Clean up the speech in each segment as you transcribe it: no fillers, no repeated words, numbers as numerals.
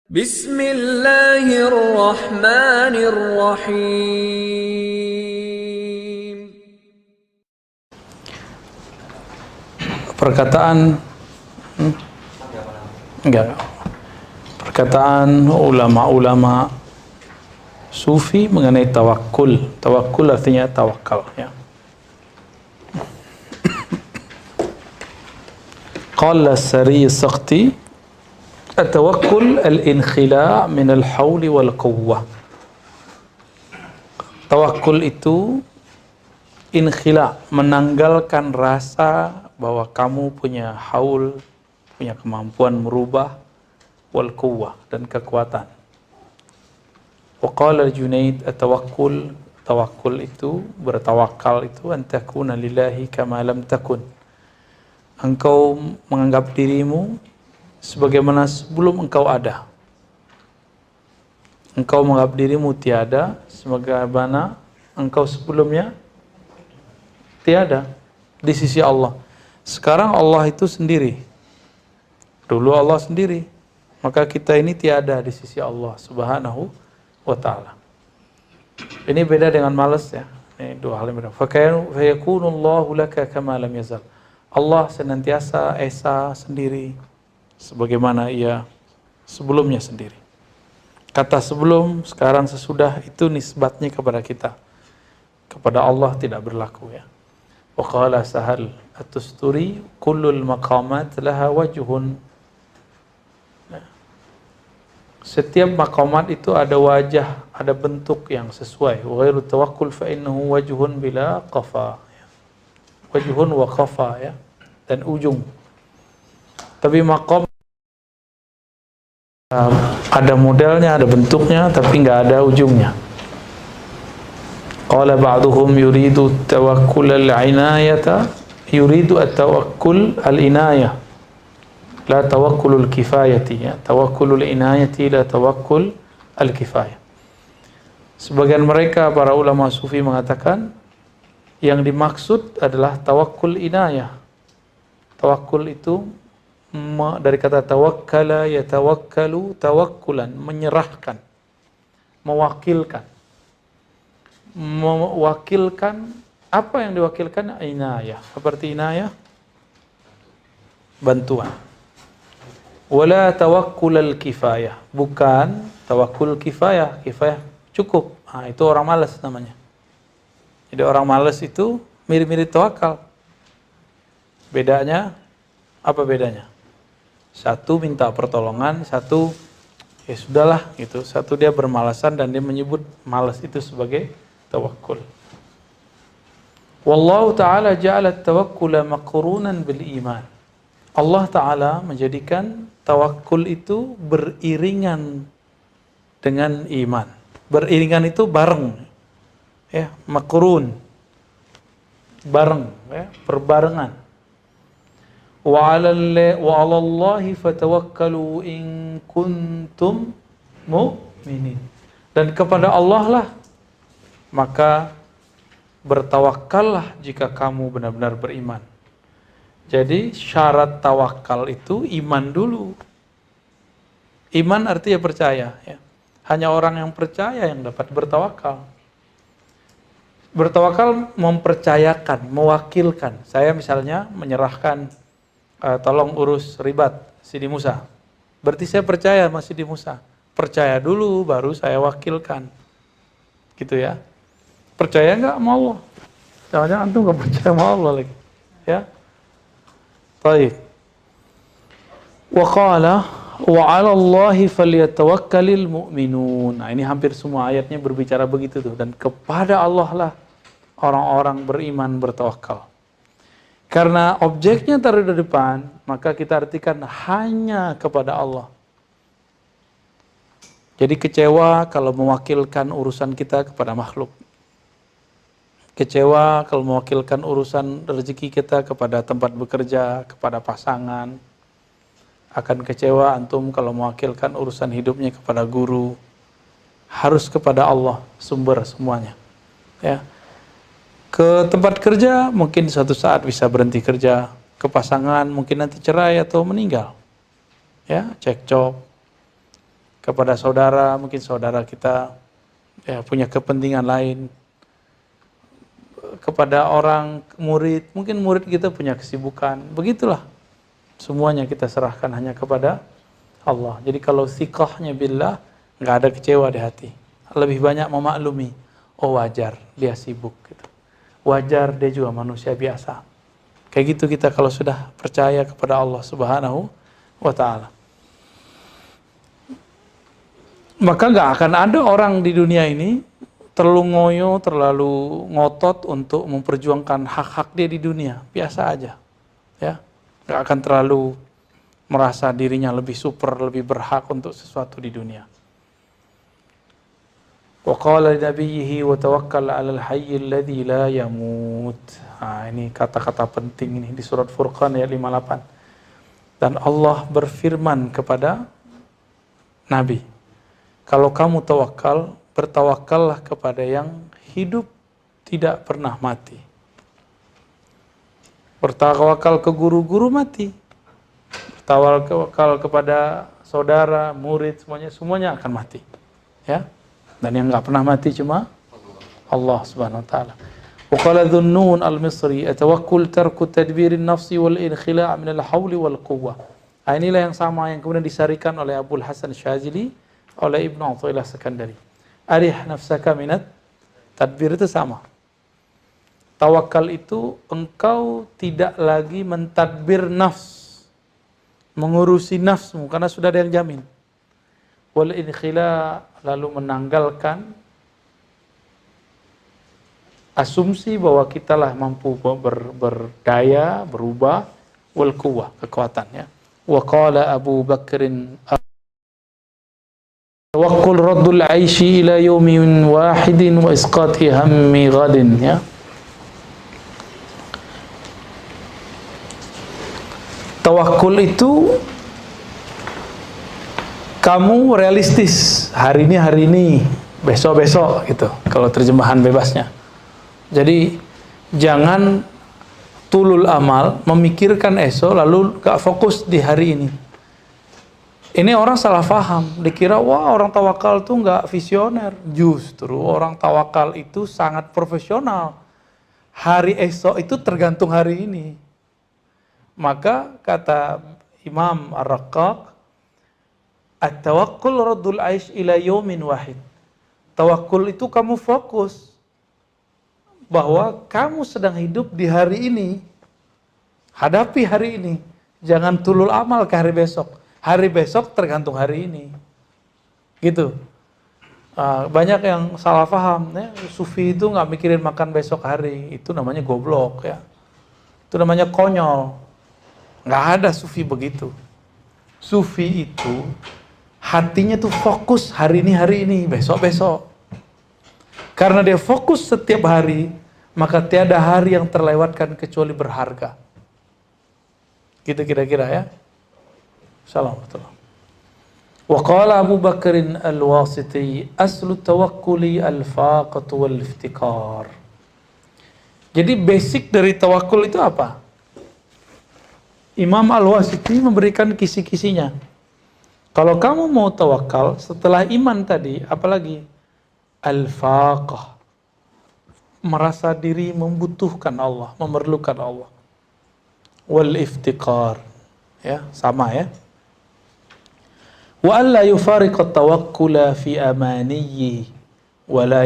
Bismillahirrahmanirrahim. Perkataan perkataan ulama-ulama sufi mengenai tawakul. Tawakul artinya tawakal, ya. Qala Sari Sakti, at-tawakkul al-inkhila' min al-hawl wal quwwah. Tawakul itu inkhila', menanggalkan rasa bahwa kamu punya haul, punya kemampuan merubah, wal quwwah, dan kekuatan. Wa qala Junaid, at-tawakkul, tawakkul itu, bertawakal itu, an takuna lillahi kama lam takun. Engkau menganggap dirimu sebagaimana sebelum engkau ada. Engkau menganggap dirimu tiada sebagaimana engkau sebelumnya tiada di sisi Allah. Sekarang Allah itu sendiri. Dulu Allah sendiri. Maka kita ini tiada di sisi Allah Subhanahu wa ta'ala. Ini beda dengan malas, ya. Ini dua hal yang berbeda. Fayakunullahu laka kama lam yazal. Allah senantiasa esa sendiri sebagaimana ia sebelumnya sendiri. Kata sebelum, sekarang, sesudah itu nisbatnya kepada kita. Kepada Allah tidak berlaku, ya. Wa qala Sahal at-Tusturi, kullul maqamat laha wajhun. Setiap maqamat itu ada wajah, ada bentuk yang sesuai. Wa ghairu tawakkul fa innahu wajhun bila qafa. Wajhun wa qafa, ya, dan ujung. Tapi maqam ada modelnya, ada bentuknya, tapi nggak ada ujungnya. Qala ba'duhum yuridu tawakkul al-inayata, yuridu at-tawakkul al-inayah, la tawakkulul kifayati, ya. Tawakkulul inayati la tawakkul al-kifayah. Sebagian mereka, para ulama sufi, mengatakan yang dimaksud adalah tawakkul inayah. Tawakkul itu dari kata tawakkala yatawakkalu tawakkulan, menyerahkan, mewakilkan. Mewakilkan, apa yang diwakilkan? Inayah. Seperti inayah, bantuan. Wala tawakkul al-kifayah, bukan tawakkul kifayah. Kifayah cukup. Nah, itu orang malas namanya. Jadi orang malas itu mirip-mirip tawakal. Bedanya, apa bedanya? Satu minta pertolongan, satu ya sudahlah gitu. Satu dia bermalasan dan dia menyebut malas itu sebagai tawakkul. Wallahu ta'ala ja'ala at-tawakkula maqrunan bil iman. Allah Ta'ala menjadikan tawakkul itu beriringan dengan iman. Beriringan itu bareng. Ya, makrun, bareng, ya, berbarengan. Wa 'alallahi fatawakkalu in kuntum mu'minin. Dan kepada Allah lah maka bertawakallah jika kamu benar-benar beriman. Jadi syarat tawakal itu iman dulu. Iman artinya percaya, ya. Hanya orang yang percaya yang dapat bertawakal. Bertawakal mempercayakan, mewakilkan. Saya misalnya menyerahkan, tolong urus ribat Sidi Musa. Berarti saya percaya sama Sidi Musa. Percaya dulu, baru saya wakilkan. Gitu, ya. Percaya nggak sama Allah? Jangan-jangan antum nggak percaya sama Allah lagi. Ya. Baik. Wa qala wa 'ala Allahi falyatawakkalul mu'minun. Nah, ini hampir semua ayatnya berbicara begitu tuh. Dan kepada Allah lah orang-orang beriman bertawakal. Karena objeknya taruh di depan, maka kita artikan hanya kepada Allah. Jadi kecewa kalau mewakilkan urusan kita kepada makhluk. Kecewa kalau mewakilkan urusan rezeki kita kepada tempat bekerja, kepada pasangan. Akan kecewa antum kalau mewakilkan urusan hidupnya kepada guru. Harus kepada Allah sumber semuanya. Ya. Ke tempat kerja mungkin suatu saat bisa berhenti kerja. Ke pasangan mungkin nanti cerai atau meninggal. Ya, cekcok. kepada saudara, mungkin saudara kita ya punya kepentingan lain, kepada orang murid, mungkin murid kita punya kesibukan. Begitulah, semuanya kita serahkan hanya kepada Allah. Jadi kalau thiqahnya billah, nggak ada kecewa di hati. Lebih banyak memaklumi, oh wajar dia sibuk gitu. Wajar dia juga manusia biasa. Kayak gitu kita kalau sudah percaya kepada Allah Subhanahu wa ta'ala. Maka nggak akan ada orang di dunia ini terlalu ngoyo, terlalu ngotot untuk memperjuangkan hak-hak dia di dunia. Biasa aja. Ya. Nggak akan terlalu merasa dirinya lebih super, lebih berhak untuk sesuatu di dunia. Wa qala li nabiyhi wa tawakkal 'alal hayyil ladzi la yamut. Ini kata-kata penting ini di surat Furqan ayat 58. Dan Allah berfirman kepada Nabi, kalau kamu tawakal, bertawakallah kepada yang hidup tidak pernah mati. Bertawakal ke guru-guru mati. Bertawakal kepada saudara, murid, semuanya akan mati. Ya. Dan yang nggak pernah mati cuma Allah Subhanahu wa taala. Wa qala Dhunnun al-Misri, atawakkul tarku tadbirin nafsi wal inkhila' min al-hauli wal quwwah. Inilah yang sama yang kemudian disarikan oleh Abul Hasan Syazili, oleh Ibnu Athaillah Sekandari. Arih nafsaka minat tadbir, itu sama. Tawakal itu engkau tidak lagi mentadbir nafs, mengurusi nafsmu karena sudah ada yang jamin. Wal inkhila, lalu menanggalkan asumsi bahwa kitalah mampu berdaya, berubah, wal quwwah, kekuatannya. Wa qala Abu Bakrin, tawakkul raddul aishi ila yaumin wahidin wa isqati hammi ghadin, ya. Tawakkul itu kamu realistis, hari ini, besok gitu, kalau terjemahan bebasnya. Jadi jangan tulul amal, memikirkan esok lalu gak fokus di hari ini. Ini orang salah faham, dikira wah orang tawakal tuh gak visioner. Justru orang tawakal itu sangat profesional. Hari esok itu tergantung hari ini. Maka kata Imam Ar-Raqqaq, at-tawakkul raddul aish ila yaumin wahid. Tawakkul itu kamu fokus bahwa kamu sedang hidup di hari ini. Hadapi hari ini. Jangan tulul amal ke hari besok. Hari besok tergantung hari ini. Gitu. Banyak yang salah paham, ya. Sufi itu nggak mikirin makan besok hari. Itu namanya goblok, ya. Itu namanya konyol. Nggak ada sufi begitu. Sufi itu hatinya tuh fokus hari ini, besok. Karena dia fokus setiap hari, maka tiada hari yang terlewatkan kecuali berharga. Gitu kira-kira, ya. Assalamualaikum. Wa qala Abu Bakrin al-Wasiti, aslu tawakkuli al-faqatu wal-iftikar. Jadi basic dari tawakul itu apa? Imam Al-Wasiti memberikan kisi-kisinya. Kalau kamu mau tawakal, setelah iman tadi, apalagi? Al-faqah. Merasa diri membutuhkan Allah, memerlukan Allah. Wal-iftiqar. Ya, sama ya. Wa alla yufariqa tawakkula fi amaniyi wa la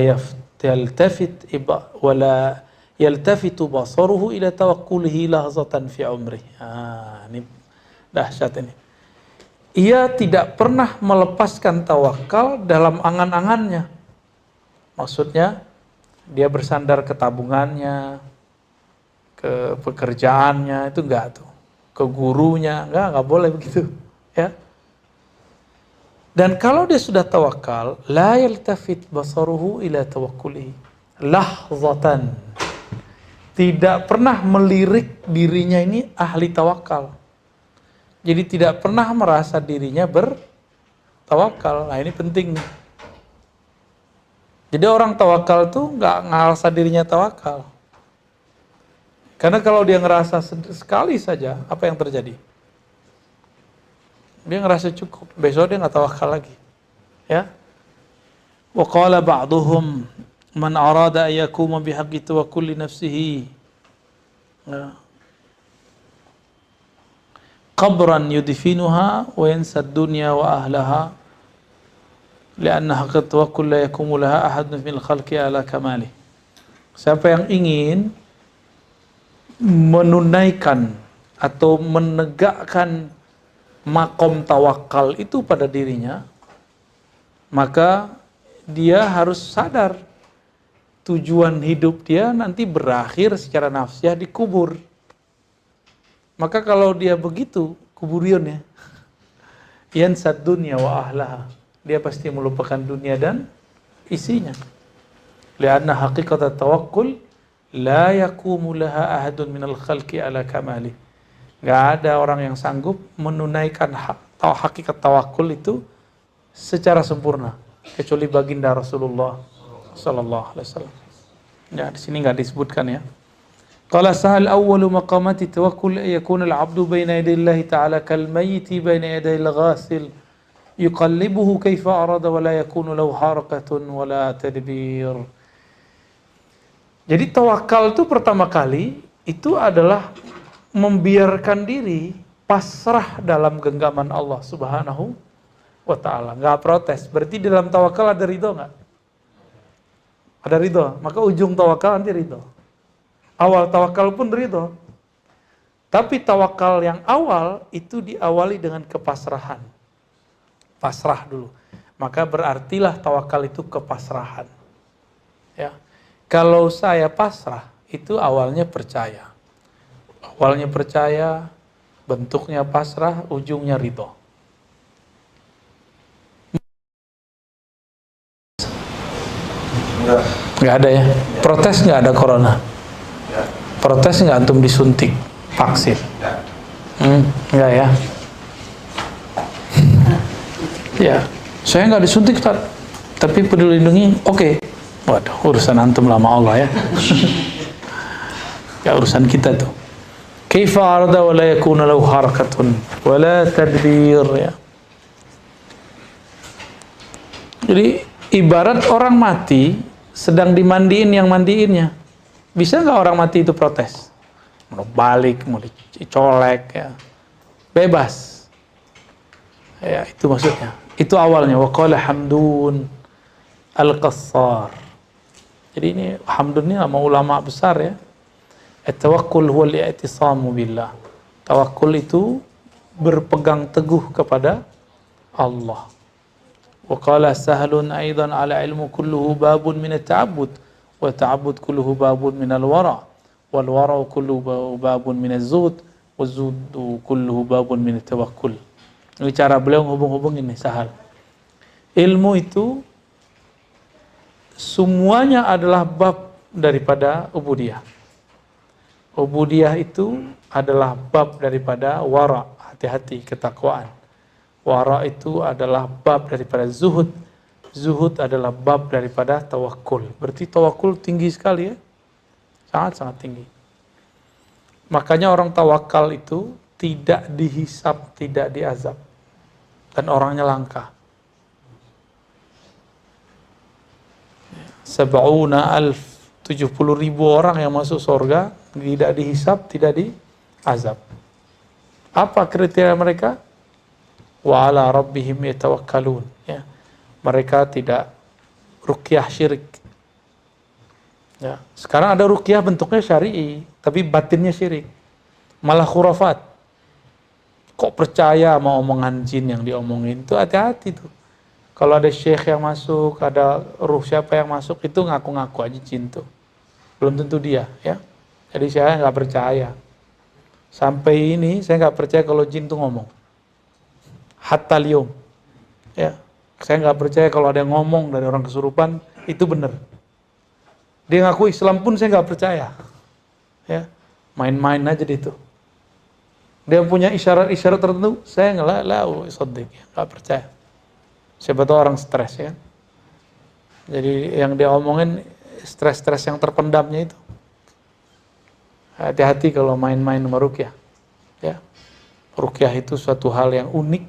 yaltafitu basaruhu ila tawakkulihi lahzatan fi umrih. Ini dahsyat ini. Ia tidak pernah melepaskan tawakal dalam angan-angannya. Maksudnya, dia bersandar ke tabungannya, ke pekerjaannya, itu enggak tuh. Ke gurunya, enggak boleh begitu. Ya. Dan kalau dia sudah tawakal, la yaltafit basaruhu ila tawakkulihi lahzatan. Tidak pernah melirik dirinya ini ahli tawakal. Jadi tidak pernah merasa dirinya bertawakal. Nah ini penting nih. Jadi orang tawakal tuh nggak ngerasa dirinya tawakal. Karena kalau dia ngerasa sekali saja, apa yang terjadi? Dia ngerasa cukup. Besok dia nggak tawakal lagi. Ya. Wa qala ba'dhum man arada an yakuma bihaqqi tawakkul li nafsihi. Ya. Qabran yudfinuha wa yansa ad-dunya wa ahlaha li'anna haqqa tawakkul la yakumu laha ahadun fil khalqi ala kamali. Siapa yang ingin menunaikan atau menegakkan makom tawakal itu pada dirinya, maka dia harus sadar tujuan hidup dia nanti berakhir secara nafsiah di kubur. Maka kalau dia begitu, kuburion ya, yansad dunya wa ahlaha, dia pasti melupakan dunia dan isinya. Lianna haqiqat tawakkul la yakumu laha ahadun minal khalqi ala kamali. Gak ada orang yang sanggup menunaikan hakikat tawakul itu secara sempurna kecuali baginda Rasulullah sallallahu alaihi wasallam. Ya, di sini enggak disebutkan ya. Qala sahal awwalu maqamati tawakkul yakuna al-'abdu baina yaday Allah ta'ala kal mayyiti baina yaday al-ghasil yuqallibuhu kaifa arada wa la yakunu lahu harakatun wa la tadbir. Jadi tawakal itu pertama kali itu adalah membiarkan diri pasrah dalam genggaman Allah Subhanahu wa ta'ala. Nggak protes. Berarti dalam tawakal ada ridho nggak? Ada ridho. Maka ujung tawakal nanti ridho. Awal tawakal pun ridho. Tapi tawakal yang awal itu diawali dengan kepasrahan. Pasrah dulu. Maka berartilah tawakal itu kepasrahan. Ya. Kalau saya pasrah, itu awalnya percaya. Awalnya percaya, bentuknya pasrah, ujungnya ridho. Nggak ada ya? Protes nggak ada corona? Protes nggak antum disuntik vaksin? Nggak ya? Ya, saya nggak disuntik, tapi peduli lindungi, oke. Waduh, urusan antum lama Allah ya. Ya urusan kita tuh. Kaifa arada wa la yakuna lahu harakatun wa la tadbir ya. Jadi ibarat orang mati sedang dimandiin yang mandiinnya. Bisa nggak orang mati itu protes? Mau balik, mau dicolek ya. Bebas. Ya, itu maksudnya. Itu awalnya wa qala Hamdun Al-Qassar. Jadi ini Hamdun ini nama ulama besar ya. At-tawakkul huwa al-i'tisamu billah. Tawakkul itu berpegang teguh kepada Allah. Wa qala Sahlun aidan ala ilmu kulluhu babun min at-ta'abbud wa ta'abbud kulluhu babun min al-wara wal wara kulluhu babun min az-zuhd wa az-zuhd kulluhu babun min at-tawakkul. Ini cara beliau menghubung-hubungin nih Sahal. Ilmu itu semuanya adalah bab daripada ubudiyah. Ubudiyah itu adalah bab daripada wara, hati-hati, ketakwaan. Wara itu adalah bab daripada zuhud. Zuhud adalah bab daripada tawakkul. Berarti tawakkul tinggi sekali ya. Sangat-sangat tinggi. Makanya orang tawakal itu tidak dihisab, tidak diazab. Dan orangnya langka. 70.000 orang yang masuk surga tidak dihisab, tidak diazab. Apa kriteria mereka? Wa ala rabbihim yatawakkalun ya. Mereka tidak ruqyah syirik. Ya, sekarang ada ruqyah bentuknya syar'i, tapi batinnya syirik. Malah khurafat. Kok percaya sama omongan jin yang diomongin? Itu hati-hati tuh. Kalau ada syekh yang masuk, ada ruh siapa yang masuk, itu ngaku-ngaku aja jin tuh. Belum tentu dia, ya. Jadi saya nggak percaya. Sampai ini saya nggak percaya kalau jin tuh ngomong. Hatta liyum. Ya. Saya nggak percaya kalau ada yang ngomong dari orang kesurupan, itu benar. Dia ngaku Islam pun saya nggak percaya. Ya. Main-main aja itu. Dia punya isyarat-isyarat tertentu, saya nggak percaya. Siapa tahu orang stres ya. Jadi yang dia omongin stres-stres yang terpendamnya itu. Hati-hati kalau main-main sama ruqyah. Ya. Ruqyah itu suatu hal yang unik.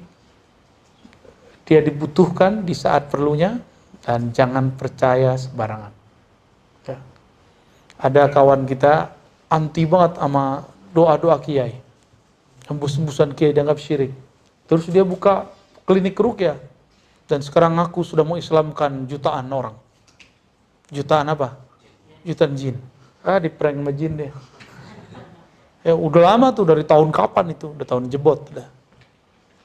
dia dibutuhkan di saat perlunya, dan jangan percaya sembarangan. Ya. Ada kawan kita anti banget sama doa-doa kiai, hembus-hembusan kiai dianggap syirik. Terus dia buka klinik ruqyah, dan sekarang aku sudah mau Islamkan jutaan orang. Jutaan apa? Jutaan jin. Di prank sama jin deh. Ya udah lama tuh, dari tahun kapan itu? Udah tahun jebot udah.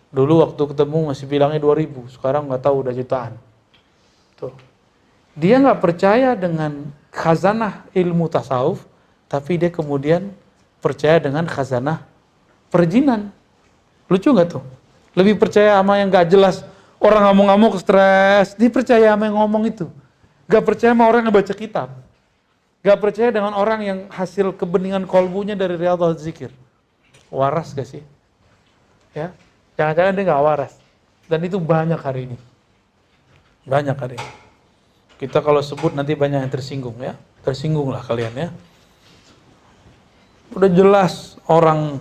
Dulu waktu ketemu masih bilangnya 2000, sekarang nggak tahu udah jutaan. Tuh. Dia nggak percaya dengan khazanah ilmu tasawuf, tapi dia kemudian percaya dengan khazanah perjinan. Lucu nggak tuh? Lebih percaya sama yang nggak jelas, orang ngamuk-ngamuk stres, dia percaya sama yang ngomong itu. Nggak percaya sama orang yang baca kitab. Nggak percaya dengan orang yang hasil kebeningan kolbunya dari Riyadhal Zikir. Waras gak sih? Ya, jangan-jangan dia nggak waras. Dan itu banyak hari ini. Banyak hari ini. Kita kalau sebut nanti banyak yang tersinggung ya. Tersinggung lah kalian ya. Udah jelas orang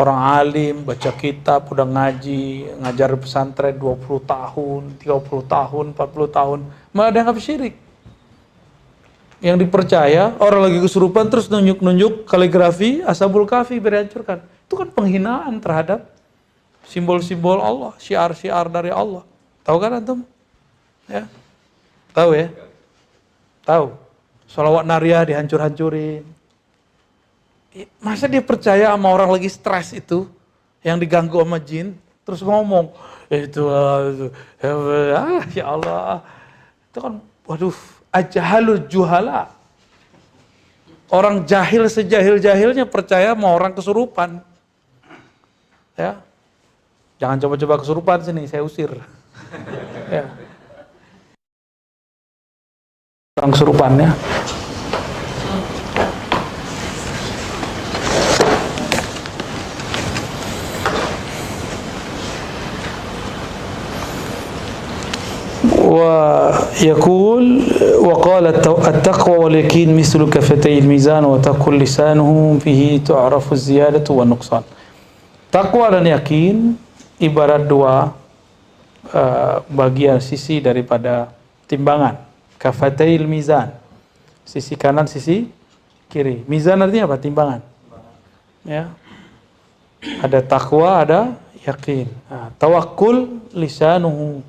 alim, baca kitab, udah ngaji, ngajar pesantren 20 tahun, 30 tahun, 40 tahun, malah dianggap syirik. Yang dipercaya, orang lagi kesurupan terus nunjuk-nunjuk kaligrafi, Ashabul Kahfi dihancurkan. Itu kan penghinaan terhadap simbol-simbol Allah, syiar-syiar dari Allah. Tahu kan antum? Ya. Tahu ya? Tahu. Sholawat nariyah dihancur-hancurin. Masa dia percaya sama orang lagi stres itu, yang diganggu sama jin, terus ngomong, ya Allah. Itu kan, waduh, ajhalul juhala. Orang jahil sejahil-jahilnya percaya sama orang kesurupan. Ya. Jangan coba-coba kesurupan sini, saya usir. Ya. Orang kesurupannya. ويقول وقال التقوى واليقين مثل كفتي الميزان وتقول لسانه به تعرف الزيادة والنقصان. Takwa dan yakin ibarat dua bagian sisi daripada timbangan. Kafatayil mizan, sisi kanan, sisi kiri. Mizan artinya apa? Timbangan. Ya. Ada takwa, ada yakin. Tawakkul lisanuhu.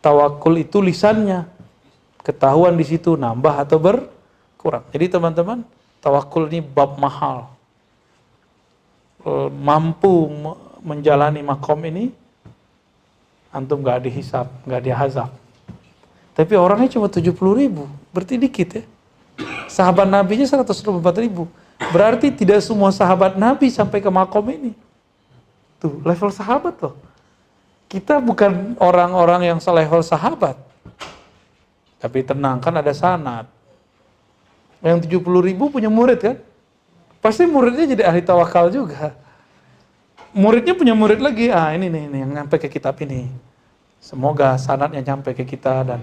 Tawakul itu lisannya, ketahuan di situ nambah atau berkurang. Jadi teman-teman, tawakul ini bab mahal. Mampu menjalani makom ini, antum nggak dihisab, nggak dihazab. Tapi orangnya cuma 70.000, berarti dikit ya. Sahabat Nabi-nya 124.000. Berarti tidak semua sahabat Nabi sampai ke makom ini. Tuh, level sahabat loh. Kita bukan orang-orang yang selevel sahabat. Tapi tenang, kan ada sanad. Yang 70.000 punya murid kan? Pasti muridnya jadi ahli tawakal juga. Muridnya punya murid lagi, ini nih yang nyampe ke kitab ini. Semoga sanadnya nyampe ke kita dan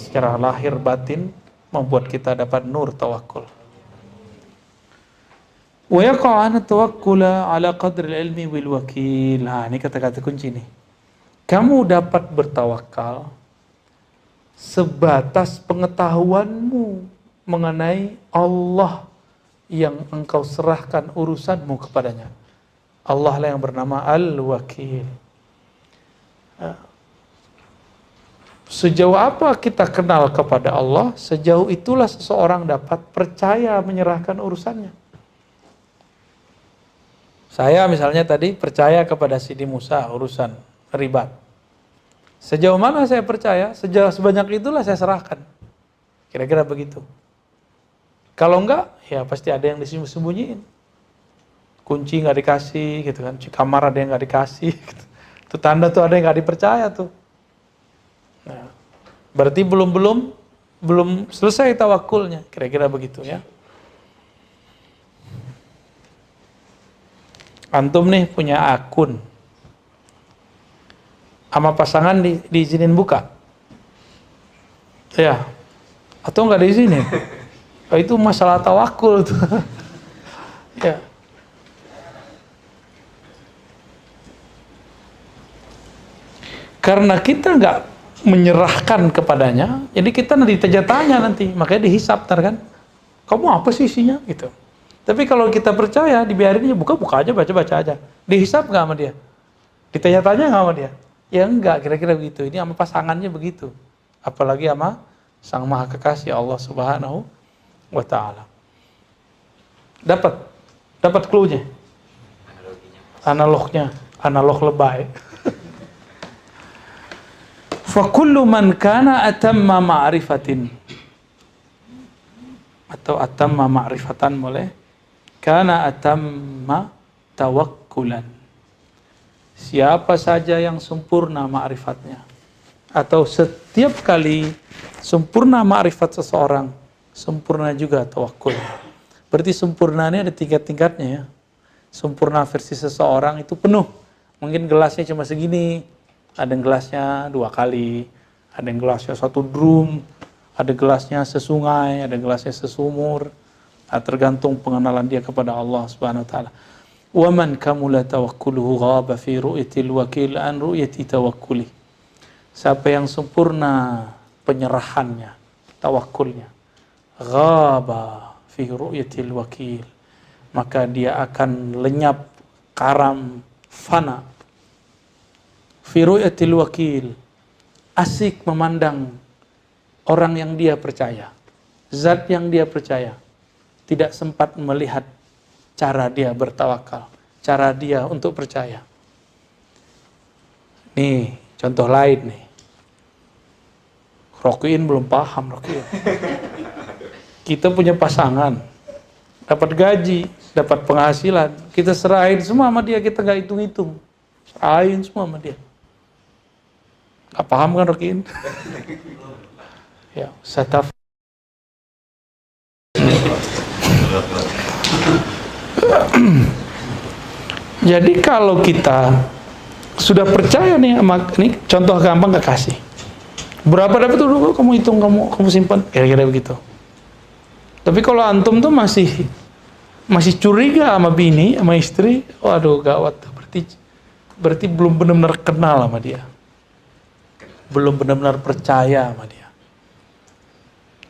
secara lahir batin membuat kita dapat nur tawakul. Wa yaqa'ana tawakkula ala qadri ilmi wal wakil. Ini kata-kata kunci nih. Kamu dapat bertawakal sebatas pengetahuanmu mengenai Allah yang engkau serahkan urusanmu kepadanya. Allah lah yang bernama Al-Wakil. Sejauh apa kita kenal kepada Allah, sejauh itulah seseorang dapat percaya menyerahkan urusannya. Saya misalnya tadi percaya kepada Sidi Musa urusan ribat. Sejauh mana saya percaya, sebanyak itulah saya serahkan. Kira-kira begitu. Kalau enggak, ya pasti ada yang disembunyiin. Kunci nggak dikasih, gitu kan. Kamar ada yang nggak dikasih. Gitu. Itu tanda tuh ada yang nggak dipercaya tuh. Nah, berarti belum selesai tawakulnya, kira-kira begitu ya. Antum nih punya akun, sama pasangan diizinin buka, ya, atau nggak diizinin? Itu masalah tawakul tuh. Ya. Karena kita nggak menyerahkan kepadanya, jadi kita nanti tanya nanti, makanya dihisap kan. Kamu apa sih isinya gitu. Tapi kalau kita percaya, dibiarin aja, buka aja, baca aja. Dihisap nggak sama dia? Ditanya-tanya nggak sama dia? Ya enggak, kira-kira begitu. Ini sama pasangannya begitu. Apalagi sama Sang Maha Kekasih Allah Subhanahu wa Ta'ala. Dapat clue-nya. Analog lebay. Fa kullu man kana atamma ma'rifatin, atau atamma ma'rifatan boleh, kana atamma tawakkulan. Siapa saja yang sempurna ma'rifatnya, atau setiap kali sempurna ma'rifat seseorang, sempurna juga tawakkul. Berarti sempurna ini ada tingkat-tingkatnya ya. Sempurna versi seseorang itu penuh. Mungkin gelasnya cuma segini, ada yang gelasnya 2 kali, ada yang gelasnya 1 drum, ada gelasnya sesungai, ada gelasnya sesumur. Nah, tergantung pengenalan dia kepada Allah Subhanahu wa taala. Wa man kamula tawakkuluhu ghaba fi ru'yatil wakil an ru'yati tawakkuli. Siapa yang sempurna penyerahannya, tawakkulnya, ghaba fi ru'yatil wakil, maka dia akan lenyap, karam, fana. Fi ru'yatil wakil, asik memandang orang yang dia percaya, zat yang dia percaya, tidak sempat melihat cara dia bertawakal, cara dia untuk percaya. Nih, contoh lain nih. Rokiin belum paham, Rokiin. Kita punya pasangan, dapat gaji, dapat penghasilan, kita serahin semua sama dia, kita nggak hitung-hitung. Serahin semua sama dia. Gak paham kan Rokiin? Ya, sataf. Jadi kalau kita sudah percaya nih sama ini, contoh gampang kasih. Berapa dapat dulu kamu hitung, kamu simpan, kira-kira begitu. Tapi kalau antum tuh masih curiga sama bini, sama istri, waduh gawat, berarti belum benar-benar kenal sama dia. Belum benar-benar percaya sama dia.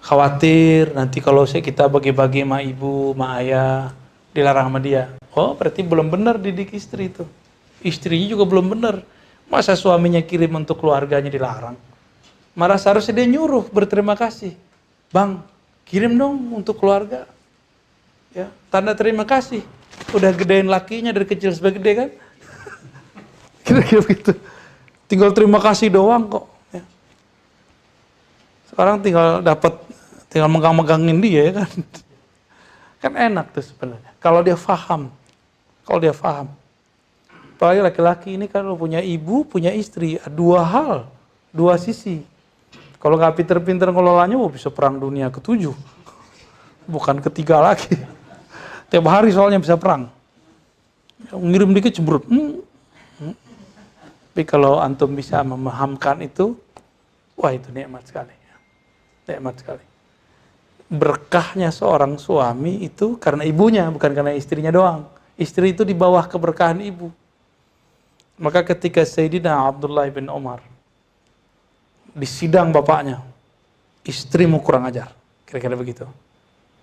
Khawatir nanti kalau kita bagi-bagi sama ibu, sama ayah, dilarang sama dia. Oh, berarti belum benar didik istri itu. Istrinya juga belum benar. Masa suaminya kirim untuk keluarganya dilarang? Malah seharusnya dia nyuruh, berterima kasih. Bang, kirim dong untuk keluarga. Ya, tanda terima kasih. Udah gedein lakinya dari kecil sampai gede kan? Kira-kira begitu. Tinggal terima kasih doang kok. Ya. Sekarang tinggal megang-megangin dia ya kan. Kan enak tuh sebenarnya. Kalau dia paham. Apalagi laki-laki ini kalau punya ibu, punya istri. 2 hal, 2 sisi. Kalau nggak pinter-pinter ngelolanya, bisa perang dunia ke-7. Bukan ke-3 lagi. Tiap hari soalnya bisa perang. Ngirim dikit cemberut. Tapi kalau antum bisa memahamkan itu, wah itu nikmat sekali. Nikmat sekali. Berkahnya seorang suami itu karena ibunya, bukan karena istrinya doang. Istri itu di bawah keberkahan ibu. Maka ketika Sayyidina Abdullah bin Umar di sidang bapaknya, istrimu kurang ajar, kira-kira begitu.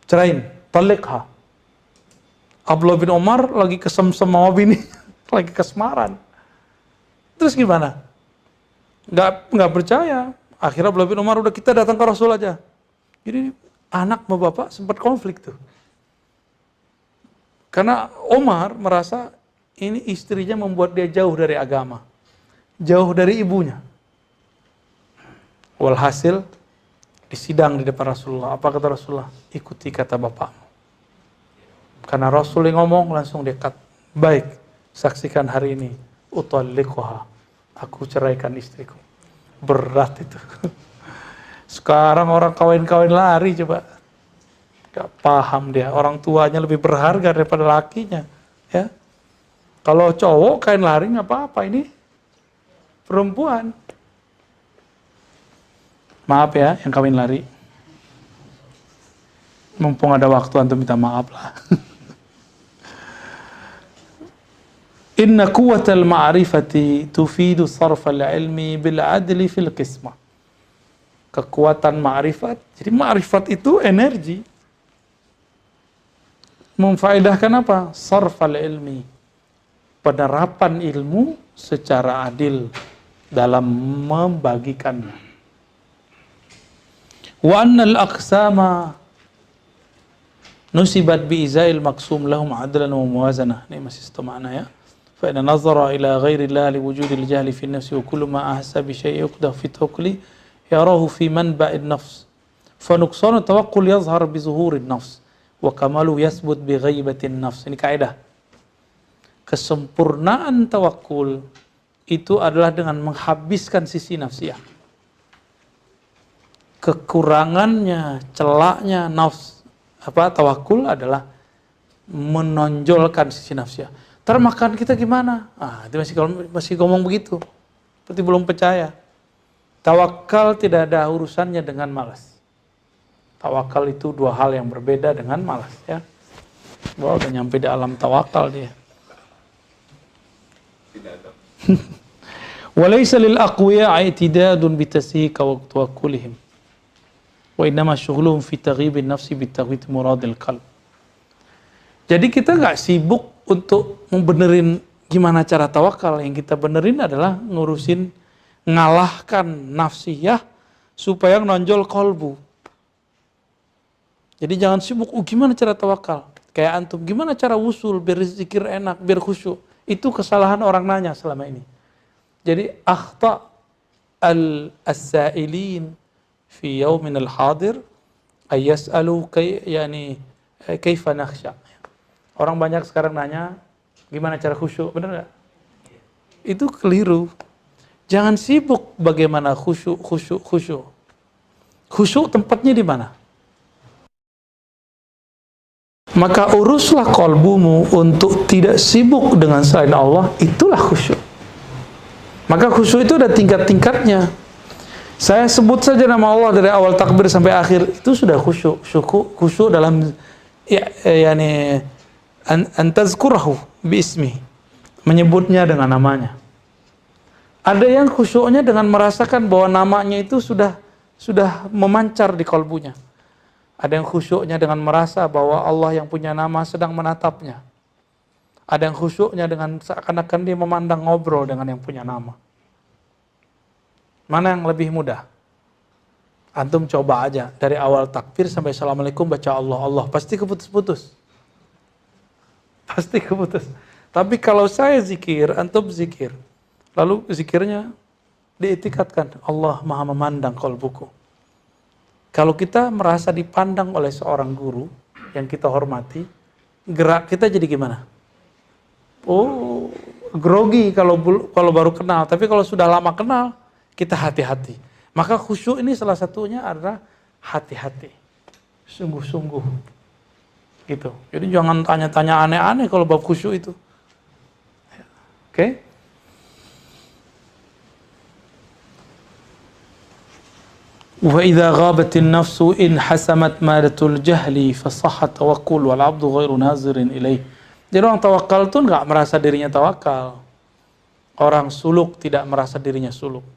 Cerain, talikha. Abdullah bin Umar lagi kesemsem sama bini, lagi kesemaran. Terus gimana? Nggak percaya. Akhirnya Abdullah bin Umar udah, kita datang ke Rasul aja. Jadi anak sama bapak sempat konflik tuh. Karena Umar merasa ini istrinya membuat dia jauh dari agama. Jauh dari ibunya. Walhasil disidang di depan Rasulullah. Apa kata Rasulullah? Ikuti kata bapakmu. Karena Rasul yang ngomong langsung dekat. Baik, saksikan hari ini. Utalliquha. Aku ceraikan istriku. Berat itu. Sekarang orang kawin-kawin lari coba. Gak paham dia. Orang tuanya lebih berharga daripada lakinya. Ya. Kalau cowok kain lari nggak apa-apa. Ini perempuan. Maaf ya yang kawin lari. Mumpung ada waktu antum minta maaf lah. Inna quwwatal ma'rifati tufidu sarfal ilmi bil adli fil qismah. Kekuatan ma'rifat, jadi ma'rifat itu energi. Memfaedahkan apa? Sarfal ilmi, penerapan ilmu secara adil dalam membagikannya. Wa annal aqsama nusibat bi izail maqsum lahum adlan wa muwazanah. Ini masih satu makna ya. Fa inna nazara ila ghairi Allah li wujudil jahli fi nafsi wa kullu ma ahsa bi syai'in yuqdah fi tawqli yarahu fi manba'in nafs. Fa nuqsanu tawakkul yazhar bi zuhurin nafs wa kamalu yasbut bi ghaibatin nafs. Ini kaidah. Kesempurnaan tawakul itu adalah dengan menghabiskan sisi nafsiyah. Kekurangannya, celaknya nafs tawakul adalah menonjolkan sisi nafsiyah. Termakan kita gimana? Itu masih ngomong begitu. Seperti belum percaya. Tawakal tidak ada urusannya dengan malas. Tawakal itu dua hal yang berbeda dengan malas ya. Wah, udah nyampe di alam tawakal dia. Walaysa lil aqwiya i'tidadun bi tasyiq wa tawakkulihim. Wa innama syughluhum fi taghibin nafsi bi taghwit muradil qalb. Jadi kita nggak sibuk untuk membenerin gimana cara tawakal. Yang kita benerin adalah ngurusin ngalahkan nafsiyah supaya nonjol kolbu. Jadi jangan sibuk, gimana cara tawakal? Kayak antum, gimana cara wusul biar zikir enak, biar khusyuk? Itu kesalahan orang nanya selama ini. Jadi akhta as-sa'ilin fi yaumin al-hadir ay yas'alu kaifa nakhsha. Orang banyak sekarang nanya, gimana cara khusyuk? Benar nggak? Itu keliru. Jangan sibuk bagaimana khusyuk. Khusyuk tempatnya di mana? Maka uruslah kolbumu untuk tidak sibuk dengan selain Allah, itulah khusyuk. Maka khusyuk itu ada tingkat-tingkatnya. Saya sebut saja nama Allah dari awal takbir sampai akhir, itu sudah khusyuk. Khusyuk dalam antazkurahu biismi, menyebutnya dengan namanya. Ada yang khusyuknya dengan merasakan bahwa namanya itu sudah memancar di kalbunya. Ada yang khusyuknya dengan merasa bahwa Allah yang punya nama sedang menatapnya. Ada yang khusyuknya dengan seakan-akan dia memandang ngobrol dengan yang punya nama. Mana yang lebih mudah? Antum coba aja dari awal takbir sampai assalamualaikum baca Allah, pasti keputus-putus. Pasti keputus. Tapi kalau saya zikir, antum zikir, lalu zikirnya diitikatkan, Allah maha memandang qalbuku. Kalau kita merasa dipandang oleh seorang guru yang kita hormati, gerak kita jadi gimana? Oh, grogi kalau baru kenal, tapi kalau sudah lama kenal, kita hati-hati. Maka khusyuk ini salah satunya adalah hati-hati, sungguh-sungguh, gitu. Jadi jangan tanya-tanya aneh-aneh kalau bab khusyuk itu. Oke? Wa idza ghabatin nafsu in hasamat madatul jahli fa sahha tawakkul wal 'abdu ghairu nazirin ilaih. Jadi orang tawakal itu enggak merasa dirinya tawakal. Orang suluk tidak merasa dirinya suluk.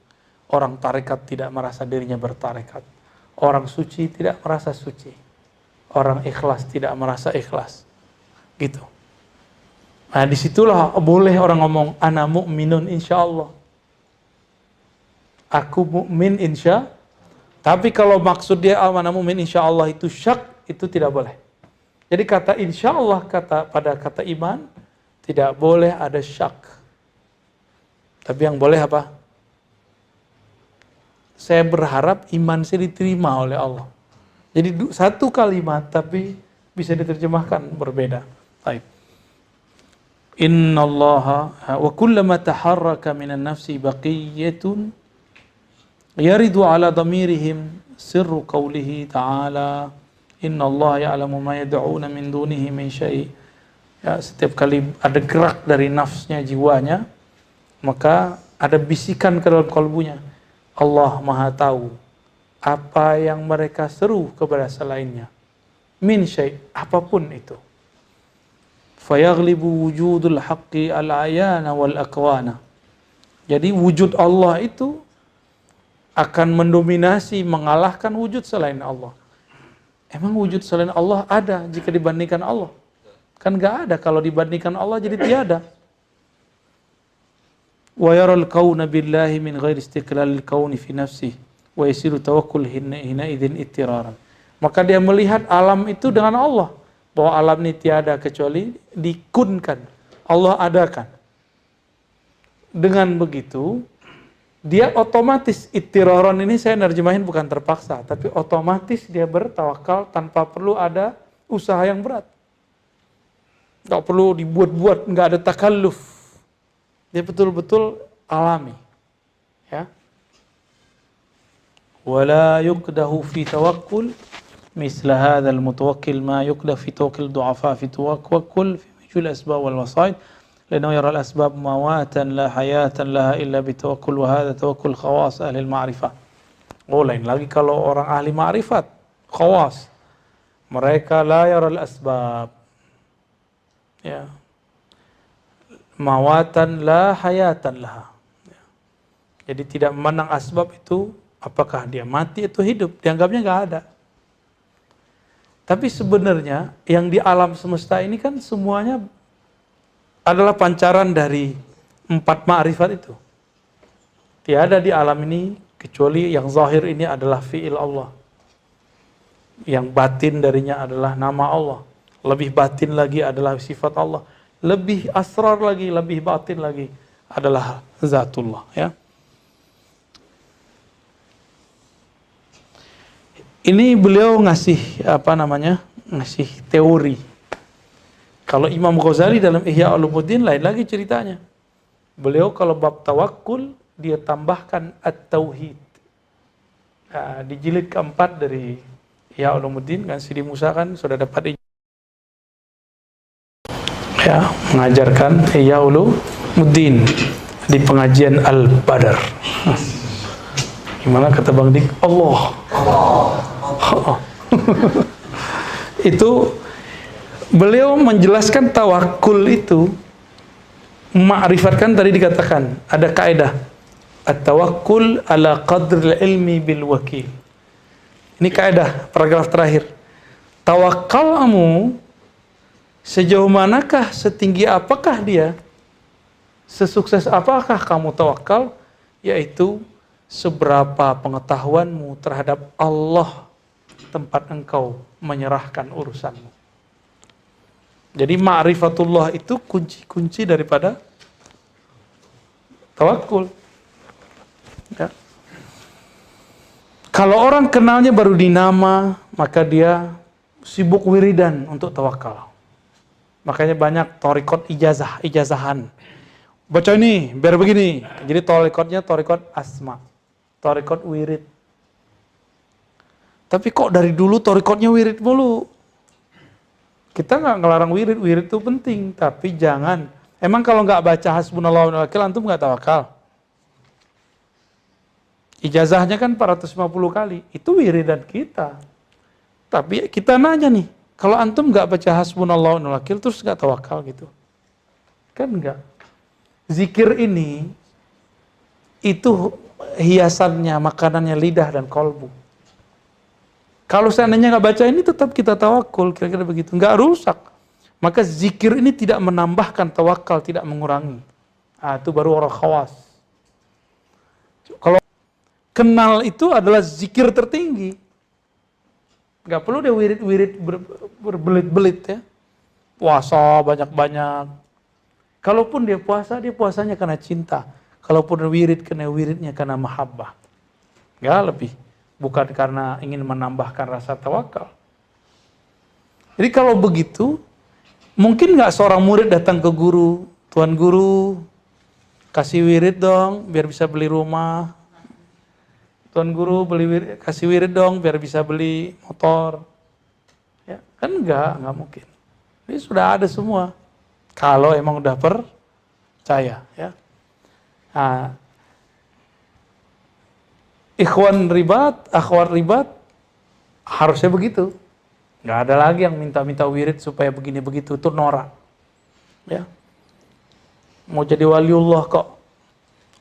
Orang tarekat tidak merasa dirinya bertarekat. Orang suci tidak merasa suci. Orang ikhlas tidak merasa ikhlas. Gitu. Nah, disitulah boleh orang ngomong ana mu'minun insyaallah. Aku mukmin insya. Tapi kalau maksud dia ana mu'min insyaallah itu syak, itu tidak boleh. Jadi kata insyaallah pada kata iman tidak boleh ada syak. Tapi yang boleh apa? Saya berharap iman saya diterima oleh Allah. Jadi satu kalimat tapi bisa diterjemahkan berbeda. Baik. Innallaha wa kullama taharraka minan nafsi baqiyatun yaridu ala dhamirihim sirru qawlihi ta'ala innallaha ya'lamu ma yad'una min dunihi min syai'. Ya, setiap kali ada gerak dari nafsnya, jiwanya, maka ada bisikan ke dalam kalbunya. Allah Maha tahu apa yang mereka seru kepada selainnya. Min syai', apapun itu. fayaghlibu wujudul haqqi al-ayana wal akwana. Jadi wujud Allah itu akan mendominasi, mengalahkan wujud selain Allah. Emang wujud selain Allah ada jika dibandingkan Allah? Kan nggak ada, kalau dibandingkan Allah jadi tiada. Wa yaral kauna billahi min ghairi istiqlalil kauni fi nafsihi wa yasiru tawakkul hina idzin ittiraran. Maka dia melihat alam itu dengan Allah, bahwa alam ini tiada kecuali dikunkan, Allah adakan. Dengan begitu dia otomatis, ittiraran ini saya nerjemahin bukan terpaksa, tapi otomatis dia bertawakal tanpa perlu ada usaha yang berat. Nggak perlu dibuat-buat, nggak ada takalluf. Dia betul-betul alami. Ya. Wala yuqdahu fi tawakkul misla hadzal mutawakkil ma yuqdah fi tawakkul du'afa fi tawakkul fi wujul asbab wal wasaid. لأنه يرى الأسباب مواتا لا حياة لها إلا بتوكل وهذا توكل خواص أهل المعرفة. Oh, lain lagi kalau orang ahli ma'rifat, khawas. Mereka la yaral asbab. Ya. Mawatan la hayatan laha. Ya. Jadi tidak memandang asbab itu apakah dia mati atau hidup, dianggapnya nggak ada. Tapi sebenarnya yang di alam semesta ini kan semuanya adalah pancaran dari 4 ma'rifat itu. Tiada di alam ini kecuali yang zahir ini adalah fi'il Allah. Yang batin darinya adalah nama Allah. Lebih batin lagi adalah sifat Allah. Lebih asrar lagi, lebih batin lagi adalah zatullah. Ya. Ini beliau ngasih ngasih teori. Kalau Imam Ghazali dalam Ihya Ulumuddin lain lagi ceritanya. Beliau kalau bab tawakkul dia tambahkan at-tauhid. Nah, di jilid keempat dari Ihya Ulumuddin kan Sidi Musa kan sudah dapat ya mengajarkan Ihya Ulumuddin di pengajian Al-Badar. Gimana kata Bang Dik? Allah. Itu beliau menjelaskan tawakul itu, ma'rifatkan tadi dikatakan, ada kaidah. At-tawakkul ala qadril ilmi bil wakil. Ini kaidah, paragraf terakhir. Tawakkalmu sejauh manakah, setinggi apakah dia, sesukses apakah kamu tawakal, yaitu seberapa pengetahuanmu terhadap Allah tempat engkau menyerahkan urusanmu. Jadi ma'rifatullah itu kunci-kunci daripada tawakkul. Ya. Kalau orang kenalnya baru di nama, maka dia sibuk wiridan untuk tawakal. Makanya banyak thariqat ijazahan. Baca ini, biar begini. Jadi thariqatnya thariqat asma, thariqat wirid. Tapi kok dari dulu thariqatnya wirid mulu? Kita nggak ngelarang wirid itu penting, tapi jangan. Emang kalau nggak baca hasbunallahu wa ni'mal wakil, antum nggak tawakal? Ijazahnya kan 450 kali, itu wiridan kita. Tapi kita nanya nih, kalau antum nggak baca hasbunallahu wa ni'mal wakil, terus nggak tawakal gitu? Kan nggak. Zikir ini, itu hiasannya, makanannya lidah dan kolbu. Kalau seandainya nggak baca ini, tetap kita tawakul, kira-kira begitu. Nggak rusak. Maka zikir ini tidak menambahkan tawakal, tidak mengurangi. Nah, itu baru orang khawas. Kalau kenal itu adalah zikir tertinggi. Nggak perlu dia wirid-wirid berbelit-belit ya. Puasa banyak-banyak. Kalaupun dia puasanya karena cinta. Kalaupun wirid, karena wiridnya karena mahabbah. Nggak lebih. Bukan karena ingin menambahkan rasa tawakal. Jadi kalau begitu, mungkin nggak seorang murid datang ke guru, Tuan Guru, kasih wirid dong, biar bisa beli rumah. Tuan Guru kasih wirid dong, biar bisa beli motor. Ya, kan nggak mungkin. Ini sudah ada semua. Kalau emang udah percaya, ya. Nah, ikhwan ribat, akhwat ribat, harusnya begitu. Nggak ada lagi yang minta-minta wirid supaya begini begitu, itu norak. Ya. Mau jadi waliullah kok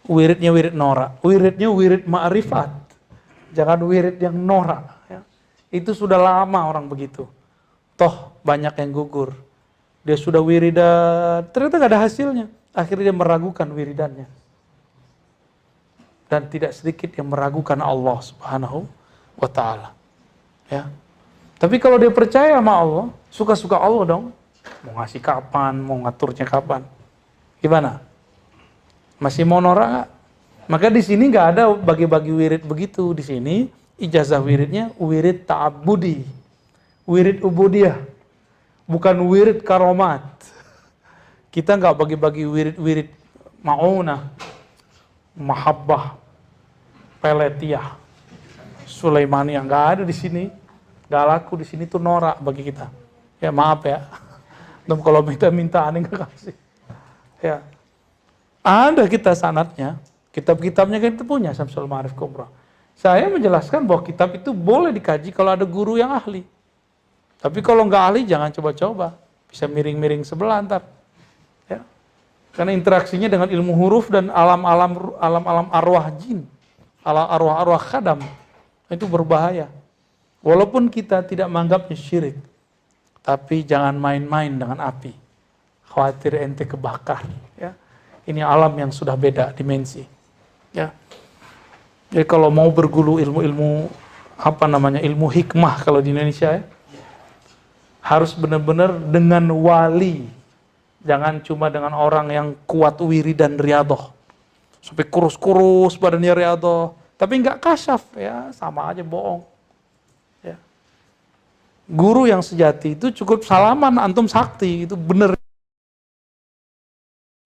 wiridnya wirid norak, wiridnya wirid ma'rifat. Jangan wirid yang norak. Ya. Itu sudah lama orang begitu. Toh banyak yang gugur. Dia sudah wiridan, ternyata gak ada hasilnya. Akhirnya dia meragukan wiridannya. Dan tidak sedikit yang meragukan Allah Subhanahu wa ta'ala. Ya. Tapi kalau dia percaya sama Allah, suka-suka Allah dong. Mau ngasih kapan, mau ngaturnya kapan. Gimana? Masih mau norak nggak? Maka di sini nggak ada bagi-bagi wirid begitu. Di sini ijazah wiridnya wirid ta'abudi, wirid ubudiyah, bukan wirid karomat. Kita nggak bagi-bagi wirid-wirid ma'unah, mahabbah, peletiyah, Sulaimaniyah. Nggak ada di sini. Nggak laku di sini, tuh norak bagi kita. Ya maaf ya. Dan kalau minta aneh nggak kasih. Ya, ada kita sanadnya, kitab-kitabnya kita punya Syamsul Ma'arif Kubra. Saya menjelaskan bahwa kitab itu boleh dikaji kalau ada guru yang ahli. Tapi kalau nggak ahli jangan coba-coba, bisa miring-miring sebelah ntar. Ya. Karena interaksinya dengan ilmu huruf dan alam-alam arwah jin, arwah-arwah khadam, itu berbahaya. Walaupun kita tidak menganggapnya syirik, tapi jangan main-main dengan api. Khawatir ente kebakar. Ya. Ini alam yang sudah beda dimensi. Ya. Jadi kalau mau berguru ilmu-ilmu ilmu hikmah kalau di Indonesia ya, harus benar-benar dengan wali. Jangan cuma dengan orang yang kuat wiridan riyadhah. Sampai kurus-kurus badannya riyadhah, tapi nggak kasyaf ya, sama aja bohong. Ya. Guru yang sejati itu cukup salaman antum sakti, itu bener.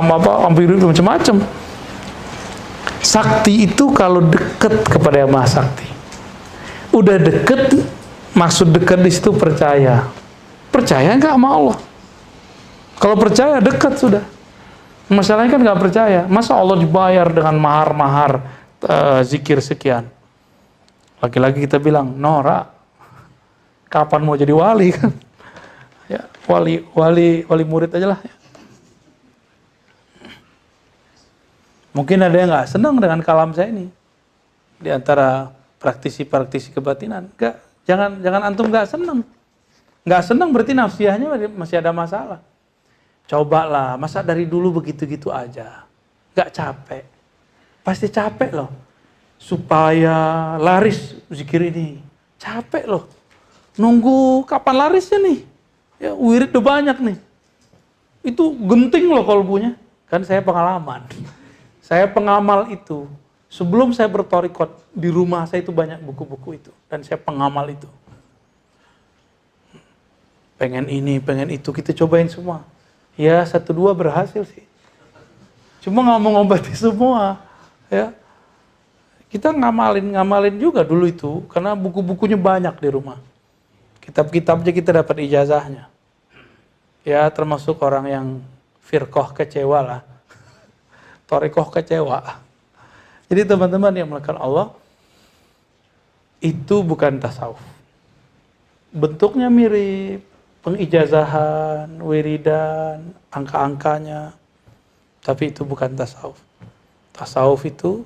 Macam-macam. Sakti itu kalau deket kepada yang Maha Sakti. Udah deket, maksud deket di situ percaya. Percaya nggak sama Allah? Kalau percaya dekat sudah. Masalahnya kan nggak percaya. Masa Allah dibayar dengan mahar-mahar zikir sekian? Lagi-lagi kita bilang norak. Kapan mau jadi wali kan? Ya, wali murid aja lah. Mungkin ada yang nggak senang dengan kalam saya ini di antara praktisi-praktisi kebatinan. Enggak, jangan antum nggak senang. Nggak senang berarti nafsiyahnya masih ada masalah. Cobalah, masa dari dulu begitu-gitu aja, nggak capek. Pasti capek loh. Supaya laris zikir ini, capek loh. Nunggu kapan larisnya nih? Ya wirid udah banyak nih. Itu genting loh kolbunya. Kan saya pengalaman. Saya pengamal itu, sebelum saya bertorikot, di rumah saya itu banyak buku-buku itu. Dan saya pengamal itu. Pengen ini, pengen itu, kita cobain semua. Ya, 1-2 berhasil sih. Cuma nggak mau ngobati semua. Ya. Kita ngamalin juga dulu itu, karena buku-bukunya banyak di rumah. Kitab-kitabnya kita dapat ijazahnya. Ya, termasuk orang yang firqah kecewa lah. Torikoh kecewa. Jadi teman-teman yang melakukan Allah, itu bukan tasawuf. Bentuknya mirip, pengijazahan, wiridan, angka-angkanya, tapi itu bukan tasawuf. Tasawuf itu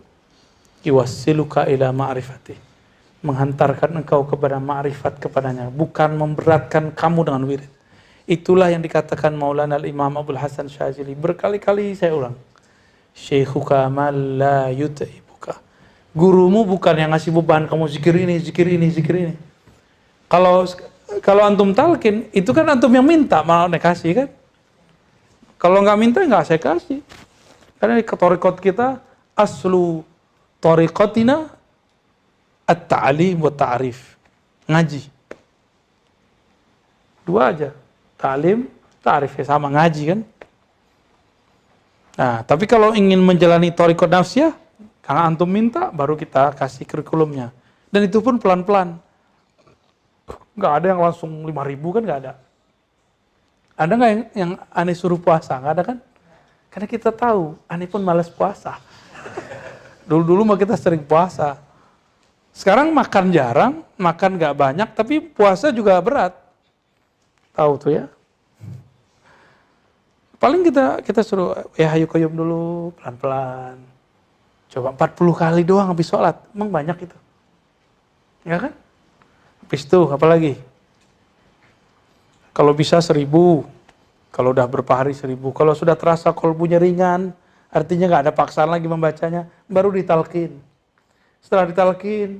yuwassiluka ila ma'rifati, menghantarkan engkau kepada ma'rifat kepadanya, bukan memberatkan kamu dengan wirid. Itulah yang dikatakan Maulana al-Imam Abdul Hasan Syadzili. Berkali-kali saya ulang. Syekhuka man la yut'ibuka. Gurumu bukan yang ngasih beban kamu zikir ini, zikir ini, zikir ini. Kalau antum talqin, itu kan antum yang minta, malah kasih kan. Kalau nggak minta, nggak saya kasih. Karena di torikot kita, aslu torikotina at-ta'lim wa ta'rif. Ngaji. 2 aja. Ta'lim, ta'rif, ya sama ngaji kan. Nah, tapi kalau ingin menjalani torikot nafsiyah, karena antum minta, baru kita kasih kurikulumnya. Dan itu pun pelan-pelan. Nggak ada yang langsung 5.000 kan, nggak ada. Ada nggak yang aneh suruh puasa? Nggak ada kan? Karena kita tahu, aneh pun malas puasa. Dulu-dulu mah kita sering puasa. Sekarang makan jarang, makan nggak banyak, tapi puasa juga berat. Tahu tuh ya. Paling kita suruh ya hayu qayyum dulu pelan-pelan. Coba 40 kali doang habis sholat. Emang banyak itu? Ya kan? Habis itu apalagi? Kalau bisa 1000. Kalau udah berapa hari 1000. Kalau sudah terasa kolbunya ringan, artinya nggak ada paksaan lagi membacanya, baru ditalkin. Setelah ditalkin,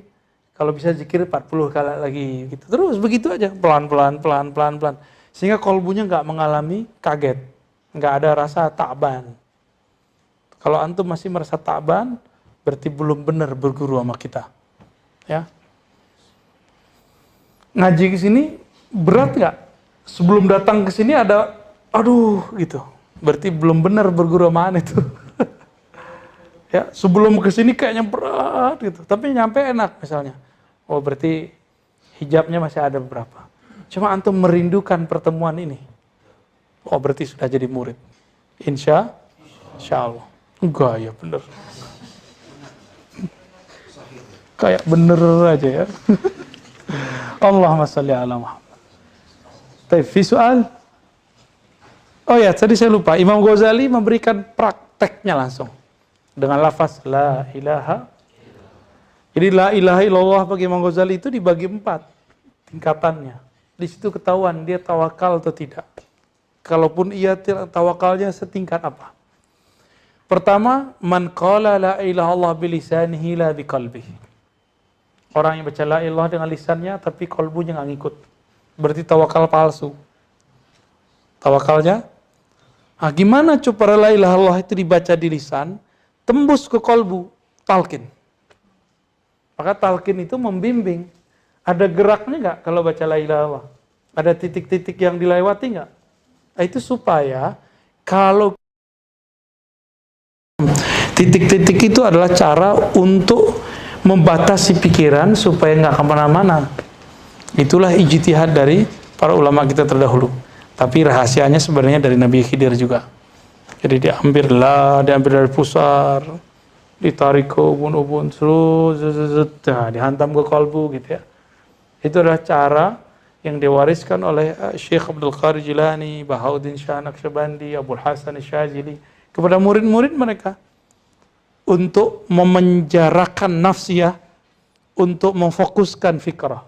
kalau bisa zikir 40 kali lagi. Gitu. Terus begitu aja, pelan-pelan. Sehingga kolbunya nggak mengalami kaget. Nggak ada rasa ta'ban. Kalau antum masih merasa ta'ban, berarti belum benar berguru sama kita. Ya. Ngaji ke sini berat nggak? Sebelum datang ke sini ada, aduh gitu. Berarti belum benar berguru sama aneh itu. Ya, sebelum ke sini kayaknya berat gitu, tapi nyampe enak misalnya. Oh, berarti hijabnya masih ada beberapa. Cuma antum merindukan pertemuan ini. Oh, berarti sudah jadi murid. Insya Allah. Enggak ya, bener. Kayak bener aja ya. Allahumma sholli ala Muhammad. Fi soal. Oh ya, tadi saya lupa. Imam Ghazali memberikan prakteknya langsung. Dengan lafaz la ilaha. Jadi la ilaha illallah bagi Imam Ghazali itu dibagi 4 tingkatannya. Di situ ketahuan dia tawakal atau tidak. Kalaupun ia tawakalnya setingkat apa. Pertama, man qala la ilaha illallah bilisanihi la biqalbihi. Orang yang baca la ilaha dengan lisannya tapi kalbunya enggak ngikut. Berarti tawakal palsu. Tawakalnya gimana supaya la ilaha illallah itu dibaca di lisan, tembus ke kalbu, talqin. Maka talqin itu membimbing. Ada geraknya enggak kalau baca la ilaha illallah? Ada titik-titik yang dilewati enggak? Itu supaya kalau titik-titik itu adalah cara untuk membatasi pikiran supaya nggak kemana-mana. Itulah ijtihad dari para ulama kita terdahulu. Tapi rahasianya sebenarnya dari Nabi Khidir juga. Jadi diambil dari pusar, ditarik ke ubun-ubun, terus dihantam ke kalbu gitu ya. Itu adalah cara yang diwariskan oleh Syekh Abdul Qadir Jilani, Bahauddin Shah Naqsyabandi, Abul Hasan Syazili kepada murid-murid mereka untuk memenjarakan nafsiyah, untuk memfokuskan fikrah.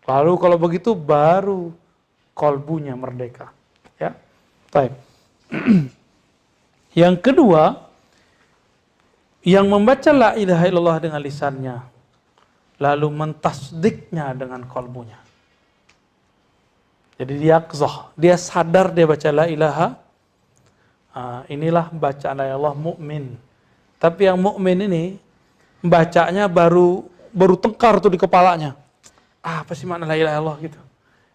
Lalu kalau begitu baru kalbunya merdeka. Ya, baik. Yang kedua, yang membaca la ilaha illallah dengan lisannya, lalu mentasdiknya dengan kalbunya. Jadi dia qzah, dia sadar dia baca la ilaha. Inilah bacaan la ilaha mukmin. Tapi yang mukmin ini bacanya baru tengkar tuh di kepalanya. Apa sih makna la ilaha illallah gitu?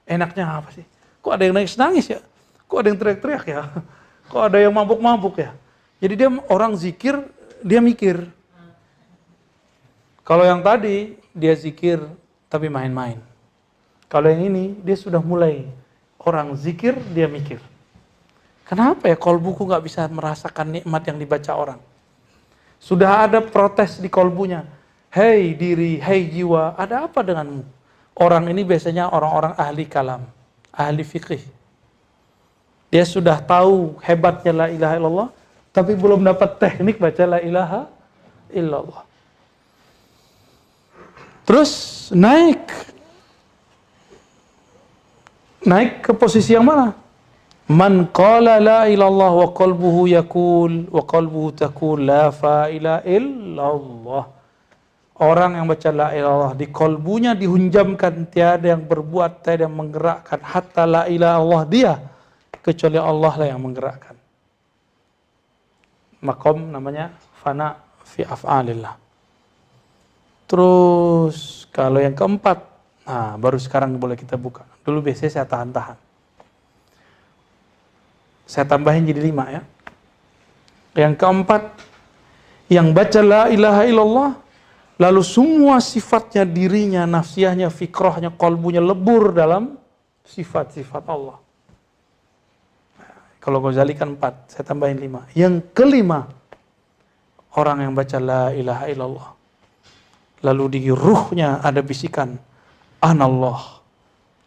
Enaknya apa sih? Kok ada yang nangis ya? Kok ada yang teriak-teriak ya? Kok ada yang mabuk-mabuk ya? Jadi dia orang zikir, dia mikir. Kalau yang tadi dia zikir tapi main-main. Kalau yang ini dia sudah mulai orang zikir dia mikir. Kenapa ya kalbuku nggak bisa merasakan nikmat yang dibaca orang? Sudah ada protes di kalbunya. Hei diri, hei jiwa, ada apa denganmu? Orang ini biasanya orang-orang ahli kalam, ahli fikih. Dia sudah tahu hebatnya la ilaha illallah, tapi belum dapat teknik baca la ilaha illallah. Terus naik ke posisi yang mana? Man qala la ilallah wa qalbuhu yaqul wa qalbuhu taqul la ilaha illallah. Orang yang baca la ilallah di kalbunya dihunjamkan tiada yang berbuat, tiada yang menggerakkan hatta la ilallah dia kecuali Allah lah yang menggerakkan. Maqam namanya fana fi af'alillah. Terus kalau yang keempat, nah baru sekarang boleh kita buka. Dulu biasanya saya tahan-tahan. Saya tambahin jadi 5 ya. Yang keempat, yang baca la ilaha illallah, lalu semua sifatnya, dirinya, nafsiyahnya, fikrahnya, kalbunya lebur dalam sifat-sifat Allah. Kalau Ghazali kan 4, saya tambahin 5. Yang kelima, orang yang baca la ilaha illallah, lalu di ruhnya ada bisikan, anallah,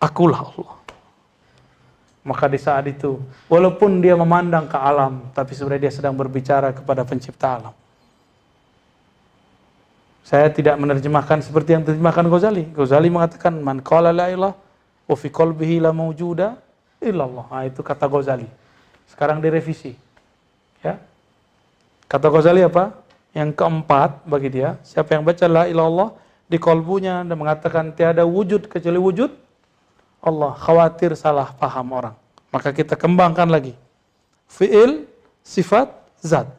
akulah Allah. Maka di saat itu, walaupun dia memandang ke alam, tapi sebenarnya dia sedang berbicara kepada pencipta alam. Saya tidak menerjemahkan seperti yang diterjemahkan Ghazali. Ghazali mengatakan, man qala la ilah, wa fi qalbihi la mawjuda illallah. Nah, itu kata Ghazali. Sekarang direvisi. Ya. Kata Ghazali apa? Yang keempat bagi dia, siapa yang baca la ilallah di kalbunya dan mengatakan tiada wujud kecuali wujud Allah, khawatir salah paham orang. Maka kita kembangkan lagi. Fi'il, sifat, zat.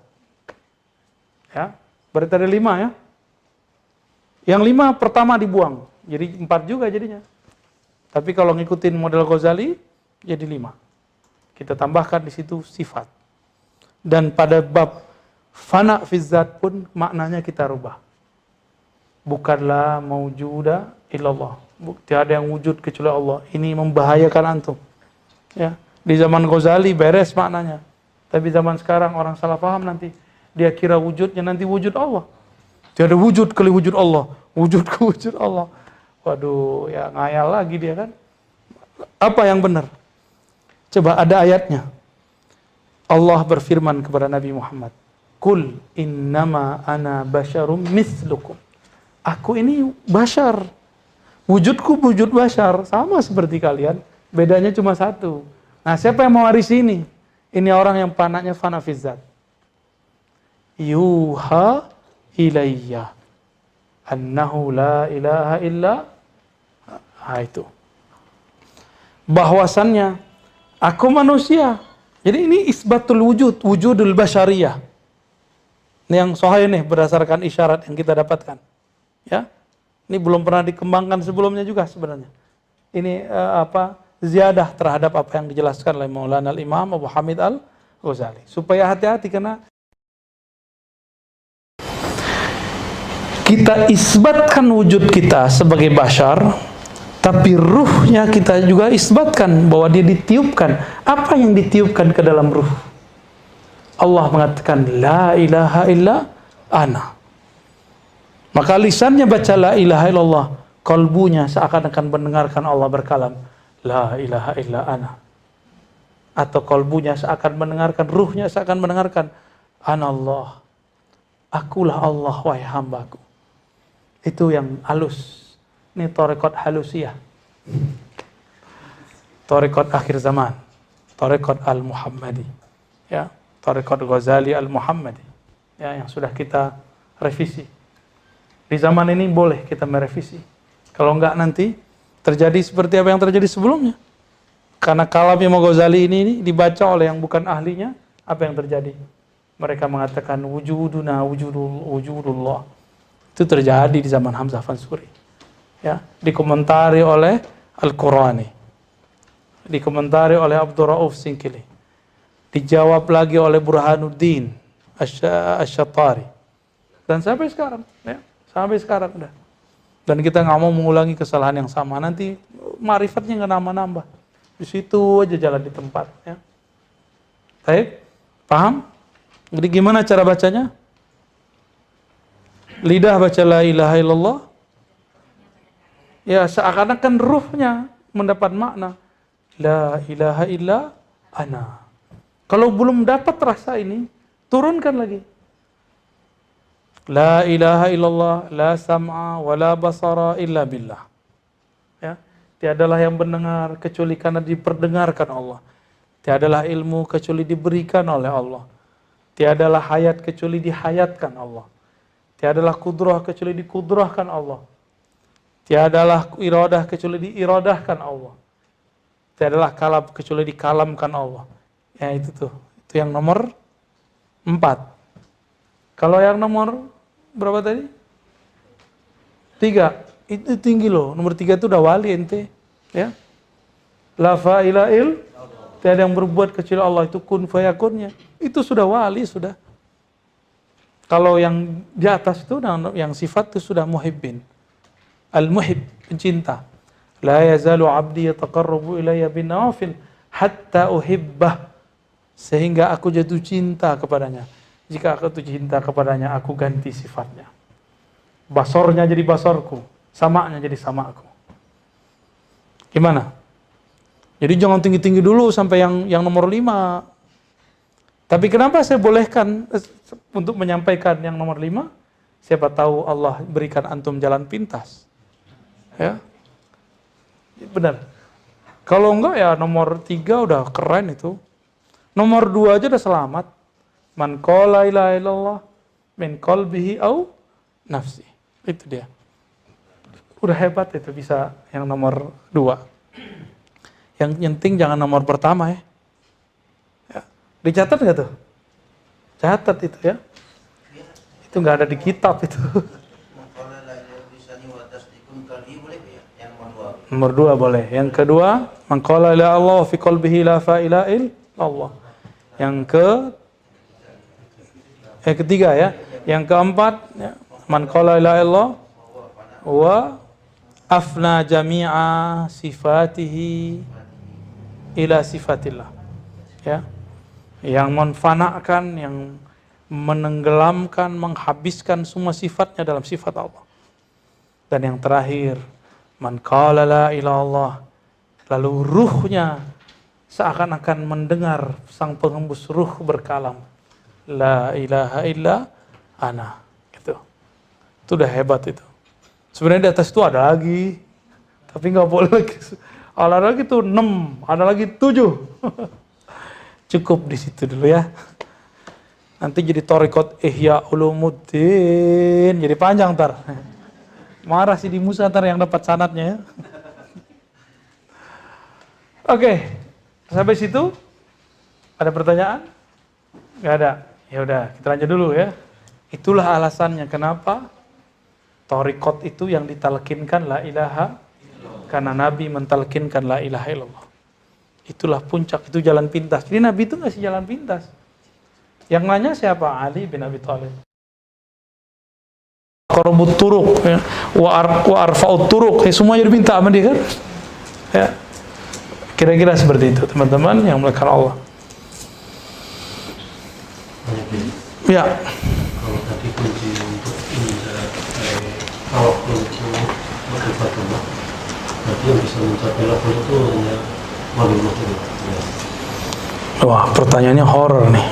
Ya, berarti ada 5 ya. Yang 5 pertama dibuang. Jadi 4 juga jadinya. Tapi kalau ngikutin model Ghazali, jadi 5. Kita tambahkan di situ sifat. Dan pada bab fana fi zat pun maknanya kita rubah. Bukanlah maujuda illallah. Tiada yang wujud kecuali Allah. Ini membahayakan antum. Ya, di zaman Ghazali beres maknanya. Tapi zaman sekarang orang salah paham nanti. Dia kira wujudnya nanti wujud Allah. Tiada wujud kali wujud Allah. Wujud ke wujud Allah. Waduh, ya ngayal lagi dia kan. Apa yang benar? Coba ada ayatnya. Allah berfirman kepada Nabi Muhammad. Kul innama ana basyarum mislukum. Aku ini bashar. Wujudku wujud bashar. Sama seperti kalian. Bedanya cuma satu. Nah, siapa yang mewarisi ini? Ini orang yang panahnya fana fi zat. Yuha ilayya annahu la ilaha illa. Itu. Bahwasannya aku manusia. Jadi ini isbatul wujud, wujudul basyariyah. Ini yang sahih nih berdasarkan isyarat yang kita dapatkan. Ya. Ini belum pernah dikembangkan sebelumnya juga sebenarnya. Ini ziyadah terhadap apa yang dijelaskan oleh Maulana Al-Imam Abu Hamid Al-Ghazali. Supaya hati-hati karena kita isbatkan wujud kita sebagai bashar, tapi ruhnya kita juga isbatkan bahwa dia ditiupkan. Apa yang ditiupkan ke dalam ruh? Allah mengatakan, la ilaha illa ana. Maka lisannya baca la ilaha illallah, kalbunya seakan-akan mendengarkan Allah berkalam, la ilaha illa ana. Atau kalbunya seakan mendengarkan, ruhnya seakan mendengarkan, anallah, akulah Allah wahai hambaku. Itu yang halus. Ini tarekat halusiyah. Tarekat akhir zaman. Tarekat al-Muhammadi. Ya, tarekat Ghazali al-Muhammadi. Ya, yang sudah kita revisi. Di zaman ini boleh kita merevisi. Kalau enggak nanti terjadi seperti apa yang terjadi sebelumnya. Karena kalam Imam Ghazali ini dibaca oleh yang bukan ahlinya, apa yang terjadi? Mereka mengatakan wujuduna wujudullah. Itu terjadi di zaman Hamzah Fansuri. Ya, dikomentari oleh Al-Qurani. Dikomentari oleh Abdul Rauf Sinkili. Dijawab lagi oleh Burhanuddin Asy-Syattari. Dan sampai sekarang, ya, sampai sekarang udah. Dan kita nggak mau mengulangi kesalahan yang sama. Nanti ma'rifatnya nggak nambah-nambah. Di situ aja jalan di tempat. Ya. Baik, paham? Jadi gimana cara bacanya? Lidah baca la ilaha illallah. Ya, seakan-akan ruhnya mendapat makna. La ilaha illa ana. Kalau belum dapat rasa ini, turunkan lagi. La ilaha illallah, la sam'a wa la basara illa billah. Ya, tiadalah yang mendengar kecuali karena diperdengarkan Allah. Tiadalah ilmu kecuali diberikan oleh Allah. Tiadalah hayat kecuali dihayatkan Allah. Tiadalah kudrah kecuali dikudrahkan Allah. Tiadalah iradah kecuali diiradahkan Allah. Tiadalah kalam kecuali dikalamkan Allah. Ya itu tuh. Itu yang nomor 4. Kalau yang nomor berapa tadi? 3. Itu tinggi loh. Nomor 3 itu udah wali ente. Ya. La fa'ila il. Tiada yang berbuat kecuali Allah, itu kun fayakunnya. Itu sudah wali, sudah. Kalau yang di atas itu, yang sifat itu sudah muhibbin. Al-muhib, pencinta. La yazalu abdi yataqarrabu ilayya bin nawafil hatta uhibbah. Sehingga aku jatuh cinta kepadanya. Jika aku jatuh cinta kepadanya, aku ganti sifatnya. Basornya jadi basorku, samanya jadi samaku. Gimana? Jadi jangan tinggi-tinggi dulu sampai yang nomor 5. Tapi kenapa saya bolehkan untuk menyampaikan yang nomor 5? Siapa tahu Allah berikan antum jalan pintas. Ya. Benar. Kalau enggak ya nomor 3 udah keren itu. Nomor 2 aja udah selamat. Man qala la ilaha illallah min qalbihi au nafsi. Itu dia. Udah hebat itu bisa yang nomor 2. Yang penting jangan nomor pertama ya. Dicatat nggak tuh? Catat itu ya. Itu nggak ada di kitab itu. Nomor 2 boleh. Yang kedua, man qala la Allah fi qalbihi la ilaha illallah. Yang ketiga ya. Yang keempat, ya, man qala la ilaha illallah wa afna jami'a sifatihi ila sifatillah. Ya. Yang menfanakan, yang menenggelamkan, menghabiskan semua sifatnya dalam sifat Allah. Dan yang terakhir, man qala la ilaha illallah, lalu ruhnya seakan-akan mendengar sang pengembus ruh berkalam, la ilaha illa ana. Gitu. Itu udah hebat itu. Sebenarnya di atas itu ada lagi, tapi nggak boleh lagi. Ada lagi tuh 6, ada lagi 7. Cukup di situ dulu ya. Nanti jadi Thariqat Ihya Ulumuddin, jadi panjang ntar. Marah si di Musa ntar yang dapat sanadnya ya. Oke, sampai situ ada pertanyaan? Nggak ada. Ya udah, kita lanjut dulu ya. Itulah alasannya kenapa Thariqat itu yang ditalkinkan la ilaha, karena Nabi mentalkinkan la ilaha illallah. Itulah puncak, itu jalan pintas. Jadi Nabi itu ngasih jalan pintas. Yang nanya siapa? Ali bin Abi Thalib. Qarabut turuq ya, wa arfa'ut turuq, ya, semua jadi minta sama dia kan? Ya. Kira-kira seperti itu, teman-teman yang melakukan Allah. Ya. Kalau tadi kunci untuk tawakal itu makrifat, berarti yang bisa mencapai level itu hanya waliyullah itu. Wah, pertanyaannya horor nih.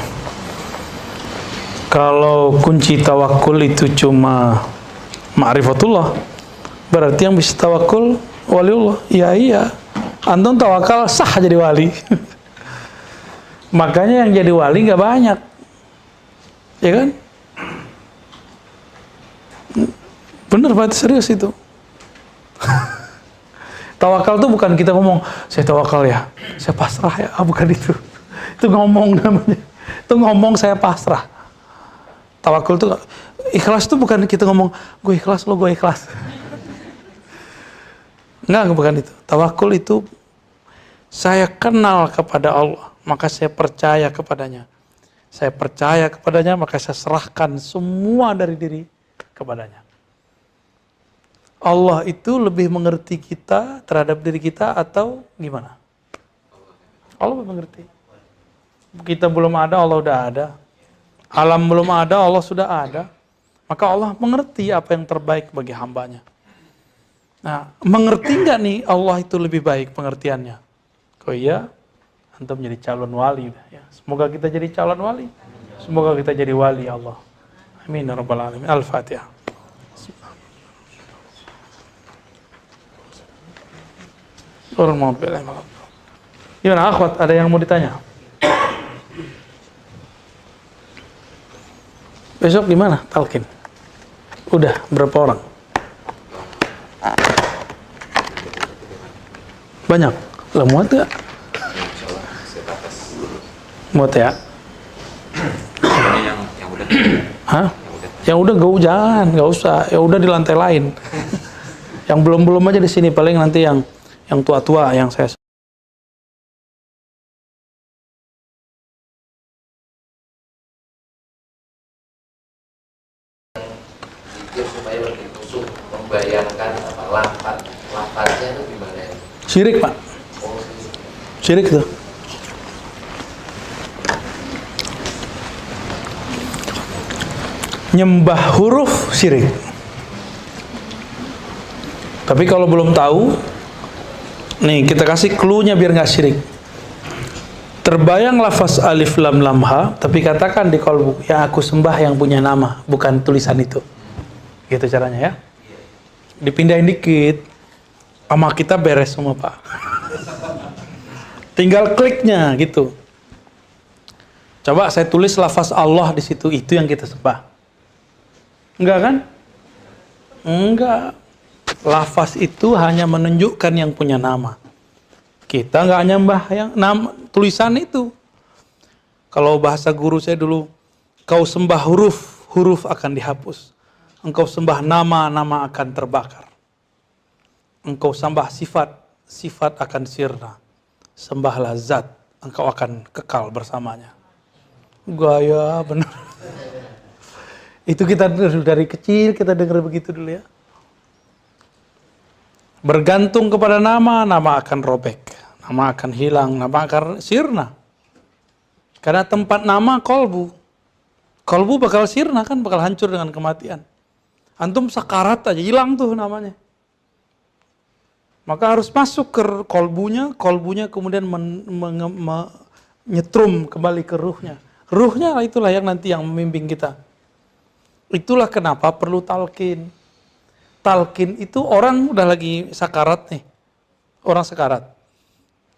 Kalau kunci tawakul itu cuma ma'rifatullah, berarti yang bisa tawakul waliullah. Ya iya, antum tawakal sah jadi wali. Makanya yang jadi wali nggak banyak, ya kan? Bener banget, serius itu. Tawakal itu bukan kita ngomong, saya tawakal ya, saya pasrah ya, bukan itu. Itu ngomong namanya. Itu ngomong saya pasrah. Tawakul itu, ikhlas itu bukan kita ngomong, gue ikhlas, lo gue ikhlas. Enggak, bukan itu. Tawakul itu, saya kenal kepada Allah, maka saya percaya kepadanya. Saya percaya kepadanya, maka saya serahkan semua dari diri kepadanya. Allah itu lebih mengerti kita terhadap diri kita atau gimana? Allah lebih mengerti. Kita belum ada, Allah udah ada. Alam belum ada, Allah sudah ada. Maka Allah mengerti apa yang terbaik bagi hambanya. Nah, mengerti nggak nih Allah itu lebih baik pengertiannya? Kok iya, antum menjadi calon wali. Ya. Semoga kita jadi calon wali. Semoga kita jadi wali Allah. Amin ya rabbal alamin. Al-Fatihah. Gimana akhwat, ada yang mau ditanya? Besok gimana talqin? Udah berapa orang? Banyak? Lah muat gak? Muat ya? Yang udah. Hah? Yang udah jangan, nggak usah. Ya udah di lantai lain. Yang belum aja di sini, paling nanti yang tua-tua yang saya. Supaya lebih khusyuk membayangkan lafaznya itu gimana ya? Syirik, Pak. Syirik tuh. Nyembah huruf syirik. Tapi kalau belum tahu, Nih kita kasih clue-nya biar nggak syirik. Terbayang lafaz alif lam lam ha, tapi katakan di kolbu, yang aku sembah yang punya nama, bukan tulisan itu. Gitu caranya ya. Dipindahin dikit, sama kita beres semua Pak. Tinggal kliknya gitu. Coba saya tulis lafaz Allah di situ, itu yang kita sembah. Enggak kan? Enggak. Lafaz itu hanya menunjukkan yang punya nama. Kita nggak nyembah yang nama tulisan itu. Kalau bahasa guru saya dulu, kau sembah huruf, huruf akan dihapus. Engkau sembah nama, nama akan terbakar. Engkau sembah sifat, sifat akan sirna. Sembahlah zat, engkau akan kekal bersamanya. Gaya benar. Itu kita dari kecil kita dengar begitu dulu ya. Bergantung kepada nama, nama akan robek, nama akan hilang, nama akan sirna. Karena tempat nama kolbu, kolbu bakal sirna kan, bakal hancur dengan kematian. Antum sakarat aja hilang tuh namanya. Maka harus masuk ke kolbunya, kolbunya kemudian menyetrum kembali ke ruhnya. Ruhnya itulah yang nanti yang membimbing kita. Itulah kenapa perlu talqin. Talqin itu orang udah lagi sakarat nih. Orang sakarat.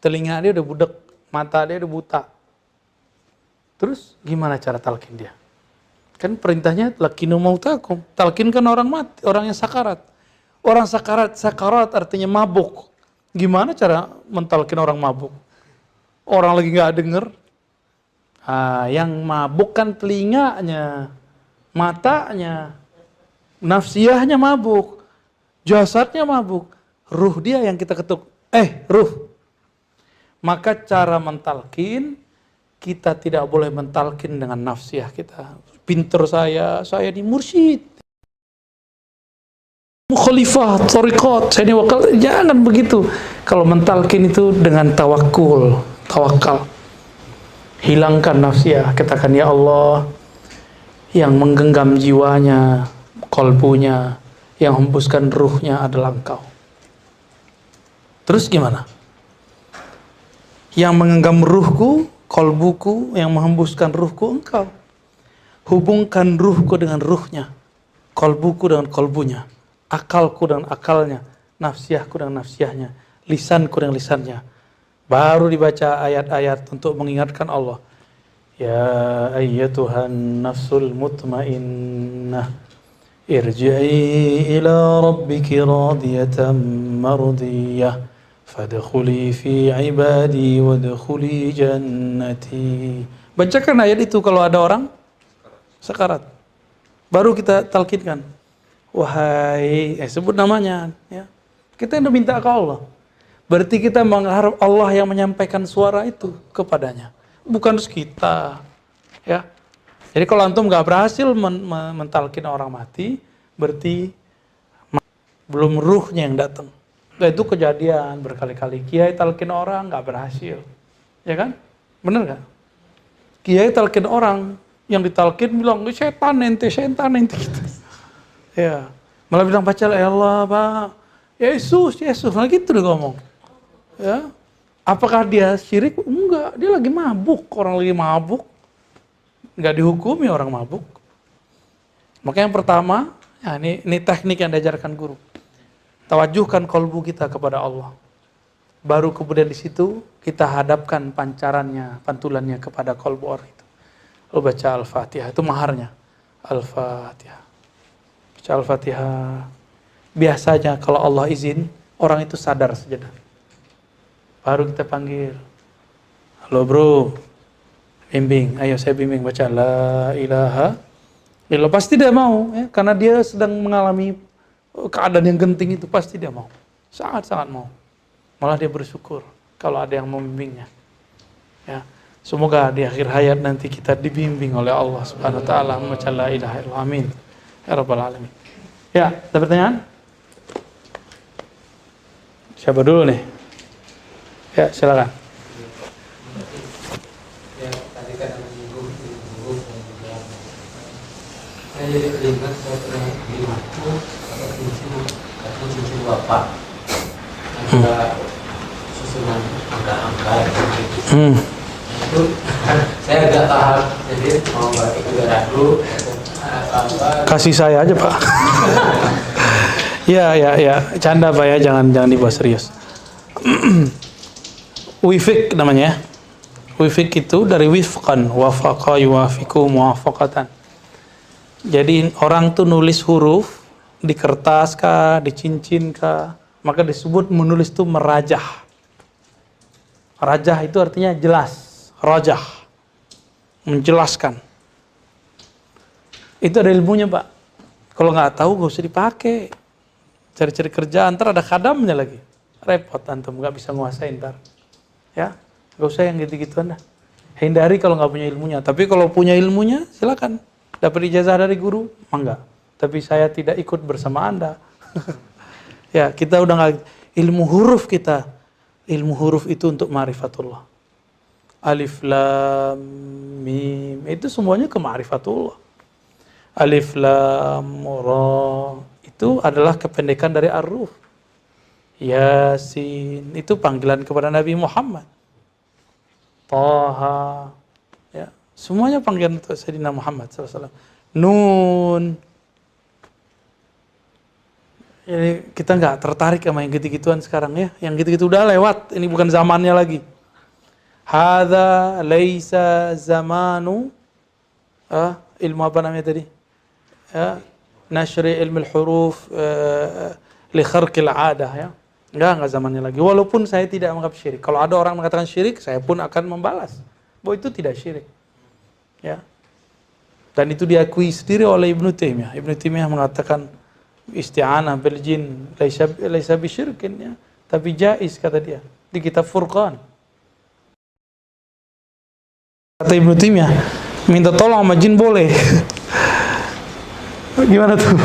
Telinga dia udah budek, mata dia udah buta. Terus gimana cara talqin dia? Kan perintahnya lakinu mautakum. Talqin kan orang mati, orang yang sakarat. Orang sakarat, sakarat artinya mabuk. Gimana cara mentalkin orang mabuk? Orang lagi nggak denger. Yang mabuk kan telinganya, matanya, nafsiyahnya mabuk, jasadnya mabuk, ruh dia yang kita ketuk. Ruh. Maka cara mentalkin, kita tidak boleh mentalkin dengan nafsiyah kita. Pinter saya di mursyid, mukhalifah, thariqat, saya ini wakal. Jangan begitu. Kalau mentalkin itu dengan tawakal. Hilangkan nafsiyah, katakan ya Allah, yang menggenggam jiwanya, kolbunya, yang hembuskan ruhnya adalah Engkau. Terus gimana? Yang menggenggam ruhku, kolbuku, yang menghembuskan ruhku Engkau. Hubungkan ruhku dengan ruhnya, kolbuku dengan kolbunya, akalku dengan akalnya, nafsiyahku dengan nafsiyahnya, lisanku dengan lisannya. Baru dibaca ayat-ayat untuk mengingatkan Allah. Ya ayyatuhan nafsul mutmainnah, irji'i ila rabbiki radiyatan mardiyah, fadkhuli fi ibadi wadkhuli jannati. Bacakan ayat itu kalau ada orang sekarat. Baru kita talqinkan. Wahai, sebut namanya ya. Kita yang minta ke Allah. Berarti kita mengharap Allah yang menyampaikan suara itu kepadanya, bukan kita, ya. Jadi kalau antum nggak berhasil mentalkin orang mati, berarti belum ruhnya yang datang. Nah, itu kejadian berkali-kali. Kiai talkin orang nggak berhasil, ya kan? Bener nggak? Kiai talkin orang, yang ditalkin bilang setan ente gitu. Ya, malah bilang baca ya Allah Pak, Yesus, nah gitu dia ngomong. Ya, apakah dia syirik? Enggak, dia lagi mabuk. Orang lagi mabuk, nggak dihukumi orang mabuk. Maka yang pertama, ya ini teknik yang diajarkan guru. Tawajuhkan kolbu kita kepada Allah. Baru kemudian di situ kita hadapkan pancarannya, pantulannya kepada kolbu orang itu. Lalu baca Al-Fatihah, itu maharnya. Al-Fatihah. Baca Al-Fatihah. Biasanya kalau Allah izin, orang itu sadar sejenak. Baru kita panggil. Halo bro, bimbing. Ayo saya bimbing baca la ilaha illallah. Pasti dia mau, ya, karena dia sedang mengalami keadaan yang genting itu, pasti dia mau. Sangat-sangat mau. Malah dia bersyukur kalau ada yang membimbingnya. Ya. Semoga di akhir hayat nanti kita dibimbing oleh Allah Subhanahu wa taala membaca la ilaha illallah. Amin. Ya rabbal alamin. Ya, ada pertanyaan? Siapa dulu nih? Ya, silakan. Ya, tadi kan menyinggung. Saya jadi teringat saya pernah di waktu cucu bapak. Ada susunan angka-angka gitu. Itu saya agak paham, jadi mau balik ke ragu apa Kasih saya aja Pak. Ya, canda Pak ya, jangan dibawa serius. Wifik namanya. Wifik itu dari wifqan, wafaqa yuwafiqu muwafaqatan. Jadi orang tuh nulis huruf di kertas kah, di cincin kah, maka disebut menulis itu merajah. Rajah itu artinya jelas, rajah, menjelaskan. Itu ada ilmunya Pak. Kalau nggak tahu gak usah dipakai. Cari-cari kerjaan, ntar ada khadamnya lagi. Repot antum, nggak bisa nguasain ntar. Ya, gak usah yang gitu-gituan dah. Hindari kalau nggak punya ilmunya. Tapi kalau punya ilmunya, silakan. Dapat ijazah dari guru, mangga. Tapi saya tidak ikut bersama Anda. Ya, kita udah nggak ilmu huruf kita. Ilmu huruf itu untuk ma'rifatullah. Alif, lam, mim, itu semuanya ke ma'rifatullah. Alif, lam, ra, itu adalah kependekan dari ar-ruf. Yasin, itu panggilan kepada Nabi Muhammad. Taha, ya, semuanya panggilan untuk Sayyidina Muhammad SAW. Nun. Jadi kita nggak tertarik sama yang gitu-gituan sekarang ya. Yang gitu-gitu udah lewat, ini bukan zamannya lagi. Hadza laisa zamanu ilmu apa namanya tadi? Nashri ilmu huruf li kharqil adah ya. Enggak zamannya lagi. Walaupun saya tidak menganggap syirik. Kalau ada orang mengatakan syirik, saya pun akan membalas bahwa itu tidak syirik. Ya. Dan itu diakui sendiri oleh Ibnu Taimiyah. Ibnu Taimiyah mengatakan isti'anah bil jin laisa bisyirkin ya, tapi jaiz kata dia di kitab Furqan. Kata Ibnu Taimiyah, minta tolong sama jin boleh. Gimana tuh?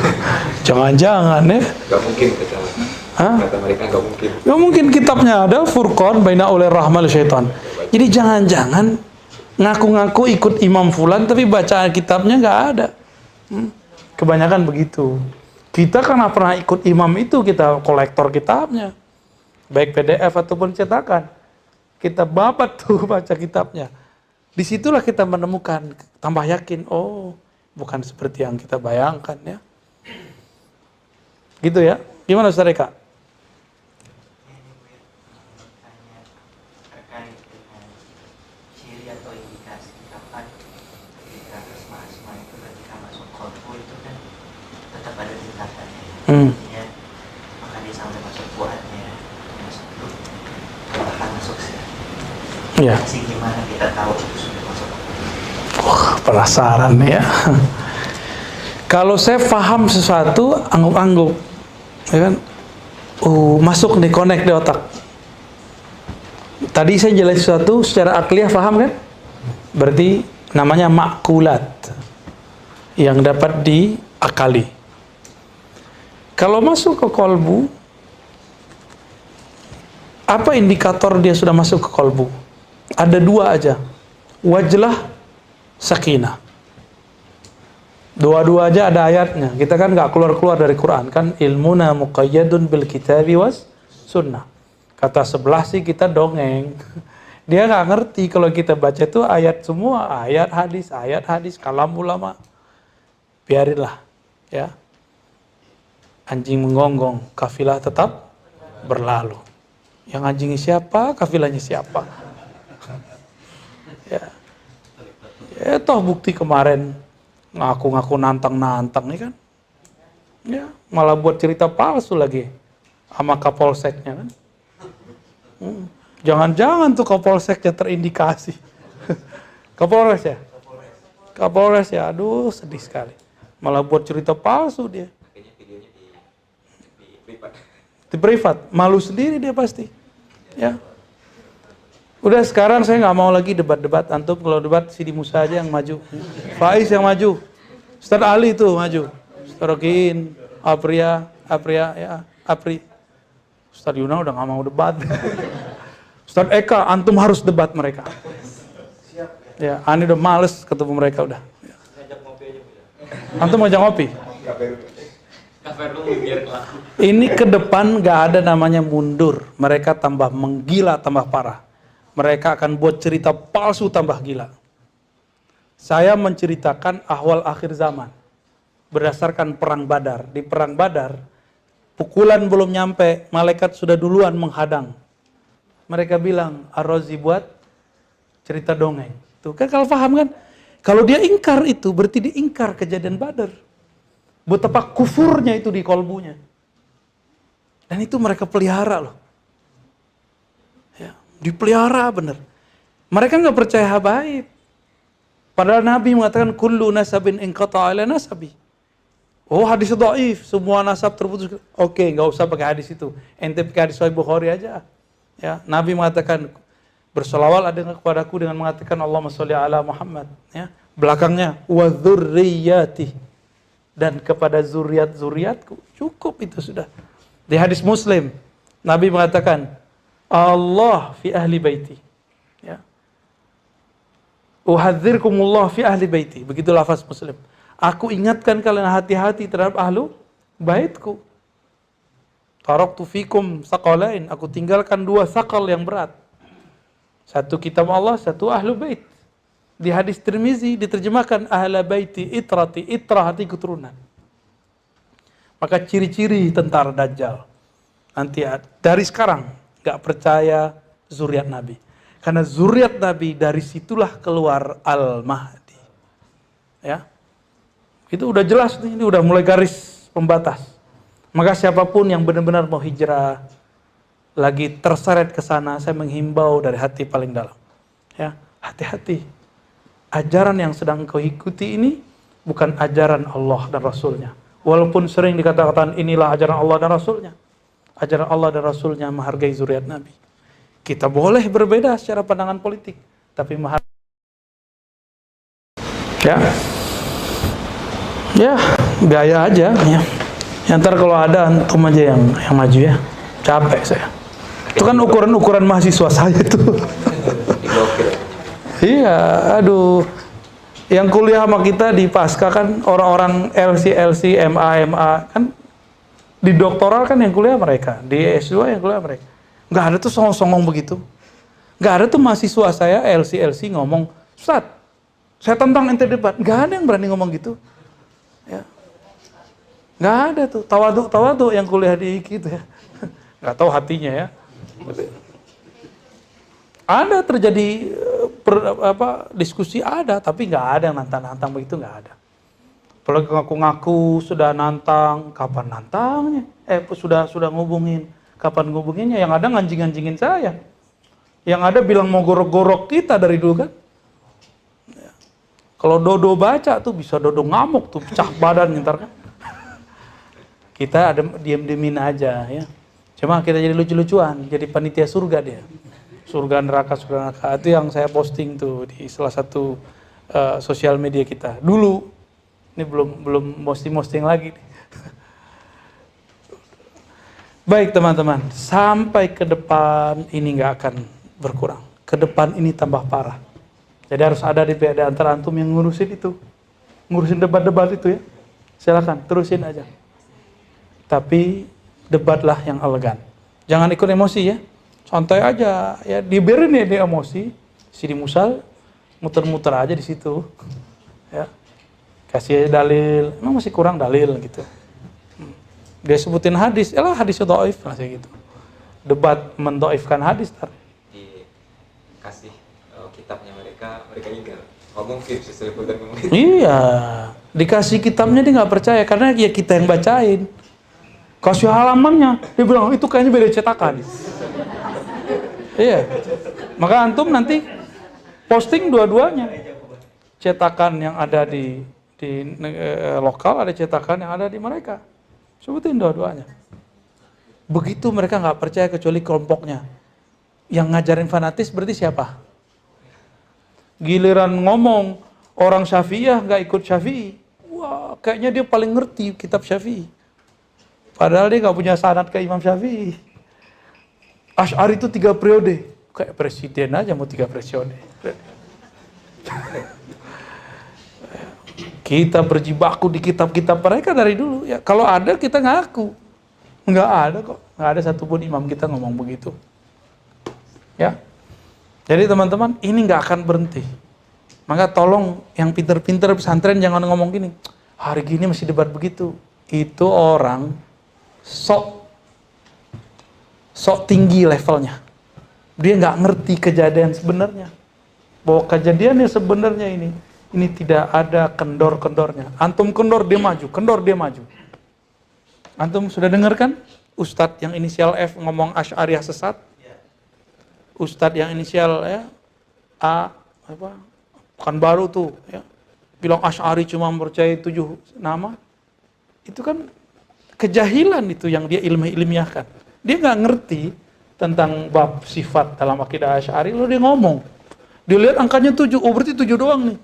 Jangan-jangan ya. Gak mungkin kata mereka, gak mungkin. Gak mungkin, kitabnya ada Furqan baina ulil rahmal syaitan. Jadi jangan-jangan ngaku-ngaku ikut imam fulan tapi bacaan kitabnya gak ada. Kebanyakan begitu. Kita karena pernah ikut imam itu, kita kolektor kitabnya. Baik PDF ataupun cetakan. Kita babat tuh baca kitabnya. Disitulah kita menemukan, tambah yakin, oh bukan seperti yang kita bayangkan ya. Gitu ya. Gimana Ustaz Eka? Terkait dengan ciri atau indikasi kapan ketika asma-asma itu ketika masuk qalbu itu kan tetap ada tingkatannya. Artinya maka dia sampai masuk fuadnya, masuk grup, bahkan masuk sih. Iya. Masih gimana kita tahu itu sudah masuk? Wah, penasaran ya. Kalau saya paham sesuatu, angguk-angguk, ya kan? Masuk nih, connect di otak. Tadi saya jelasin sesuatu secara akliyah, paham kan? Berarti namanya makulat, yang dapat diakali. Kalau masuk ke kolbu, apa indikator dia sudah masuk ke kolbu? Ada dua aja, wajlah, sakinah. Dua-dua aja ada ayatnya. Kita kan nggak keluar-keluar dari Quran kan, ilmuna muqayyadun bil kitabi was sunnah. Kata sebelah sih kita dongeng. Dia nggak ngerti kalau kita baca itu ayat semua, ayat hadis, kalam ulama. Biarinlah, ya. Anjing menggonggong, kafilah tetap berlalu. Yang anjingnya siapa, kafilahnya siapa. Ya. Ya toh bukti kemarin ngaku-ngaku nantang-nantang, ya kan? Ya, malah buat cerita palsu lagi sama kapolseknya kan. Jangan-jangan tuh kapolseknya terindikasi. Kapolres ya? Kapolres ya, aduh sedih sekali. Malah buat cerita palsu dia. Kayaknya videonya di privat. Di privat, malu sendiri dia pasti. Ya. Udah sekarang saya nggak mau lagi debat-debat. Antum kalau debat Sidi Musa aja yang maju, Faiz yang maju, Ustaz Ali tuh maju, Ustaz Rokin, Apria ya, Apri. Ustaz Yuna udah nggak mau debat. Ustaz Eka, antum harus debat mereka. Ya, Ani udah males ketemu mereka udah. Antum ngajak ngopi? Kafir dulu biar kelaku. Ini ke depan nggak ada namanya mundur. Mereka tambah menggila, tambah parah. Mereka akan buat cerita palsu tambah gila. Saya menceritakan ahwal akhir zaman berdasarkan perang Badar. Di perang Badar, pukulan belum nyampe, malaikat sudah duluan menghadang. Mereka bilang, Ar-Razi buat cerita dongeng. Tuh kan kalau paham kan? Kalau dia ingkar itu, berarti dia ingkar kejadian Badar. Betapa kufurnya itu di kolbunya. Dan itu mereka pelihara loh. Ya, dipelihara bener. Mereka nggak percaya habaib. Padahal Nabi mengatakan kullu nasabin inqata'a ila nasabi. Oh, hadis dhaif, semua nasab terputus. Oke, nggak usah pakai hadis itu. Ente pakai hadis Sahih Bukhari aja. Ya, Nabi mengatakan bersolawat ada kepadaku dengan mengatakan Allahumma sholli ala Muhammad. Ya, belakangnya wa dzurriyyati. Dan kepada zuriat-zuriatku, cukup itu sudah. Di hadis Muslim, Nabi mengatakan, Allah fi ahli baiti. Ya. Uhadzirkumullah fi ahli baiti. Begitu lafaz Muslim. Aku ingatkan kalian hati-hati terhadap ahlu baitku. Taraktu fikum saqalain. Aku tinggalkan 2 saqal yang berat. Satu kitab Allah, satu ahlu bait. Di hadis Tirmizi diterjemahkan ahla baiti itrati, itrah hati keturunan. Maka ciri-ciri tentara Dajjal. Nanti dari sekarang gak percaya zuriat Nabi. Karena zuriat Nabi dari situlah keluar Al-Mahdi. Ya. Itu udah jelas nih, ini udah mulai garis pembatas. Maka siapapun yang benar-benar mau hijrah, lagi terseret ke sana, saya menghimbau dari hati paling dalam. Ya, hati-hati. Ajaran yang sedang kau ikuti ini bukan ajaran Allah dan Rasulnya. Walaupun sering dikatakan inilah ajaran Allah dan Rasulnya. Ajaran Allah dan Rasulnya menghargai zuriat Nabi. Kita boleh berbeda secara pandangan politik, tapi ya gaya aja ya. Ntar kalau ada antum aja yang maju ya. Capek saya. Itu kan ukuran mahasiswa saya itu. Iya, aduh. Yang kuliah sama kita di Pasca kan orang-orang LC, MA kan di doktoral kan yang kuliah mereka, di S2 yang kuliah mereka. Nggak ada tuh songong-songong begitu. Nggak ada tuh mahasiswa saya LC ngomong, Ustaz, saya tentang ente debat. Nggak ada yang berani ngomong gitu. Ya. Nggak ada tuh, tawadu yang kuliah di IKI itu ya. Nggak tahu hatinya ya. Ada terjadi diskusi ada, tapi nggak ada yang nantang begitu, nggak ada. Apalagi ngaku-ngaku sudah nantang, kapan nantangnya? Sudah ngubungin, kapan ngubunginnya? Yang ada nganjing-nganjingin saya. Yang ada bilang mau gorok-gorok kita dari dulu kan. Ya. Kalau Dodo baca tuh bisa Dodo ngamuk tuh, pecah badan ntar kan. Kita ada diem-diemin aja ya. Cuma kita jadi lucu-lucuan, jadi panitia surga dia. Surga neraka itu yang saya posting tuh di salah satu sosial media kita dulu. Ini belum posting lagi. Baik teman-teman, sampai ke depan ini nggak akan berkurang. Ke depan ini tambah parah. Jadi harus ada di antara antum yang ngurusin itu, ngurusin debat-debat itu ya. Silakan terusin aja. Tapi debatlah yang elegan. Jangan ikut emosi ya. Santai aja, ya dibiarin ya dia emosi, Sidi Musal muter-muter aja di situ, ya kasih dalil, emang masih kurang dalil gitu. Dia sebutin hadis, hadis dhaif masih gitu. Debat mendhaifkan hadis tar. Dikasih kitabnya mereka ingkar. Ngomong mungkin sesuai dan ngomong. Iya, dikasih kitabnya dia nggak percaya karena ya kita yang bacain. Kasih halamannya, dia bilang itu kayaknya beda cetakan. Iya, maka antum nanti posting dua-duanya. Cetakan yang ada di lokal, ada cetakan yang ada di mereka. Sebutin dua-duanya. Begitu mereka nggak percaya kecuali kelompoknya. Yang ngajarin fanatis berarti siapa? Giliran ngomong orang Syafi'iyah nggak ikut Syafi'i. Wah, kayaknya dia paling ngerti kitab Syafi'i. Padahal dia nggak punya sanad ke Imam Syafi'i. Asy'ari itu 3 periode. Kayak presiden aja mau 3 periode. Kita berjibaku di kitab-kitab mereka dari dulu. Ya, kalau ada kita ngaku. Nggak ada kok. Nggak ada satupun imam kita ngomong begitu. Ya. Jadi teman-teman, ini nggak akan berhenti. Maka tolong yang pinter-pinter pesantren jangan ngomong gini. Hari gini masih debat begitu. Itu orang sok tinggi levelnya. Dia nggak ngerti kejadian sebenarnya. Bahwa kejadian yang sebenarnya ini tidak ada kendor-kendornya. Antum kendor dia maju, kendor dia maju. Antum sudah dengar kan? Ustadz yang inisial F ngomong Asy'ariyah sesat. Ustadz yang inisial ya, A apa? Bukan baru tuh ya. Bilang Asy'ari cuma percaya 7 nama. Itu kan kejahilan itu yang dia ilmiahkan. Dia nggak ngerti tentang bab sifat dalam akidah Asy'ari, lalu dia ngomong. Dia lihat angkanya 7, oh berarti 7 doang nih.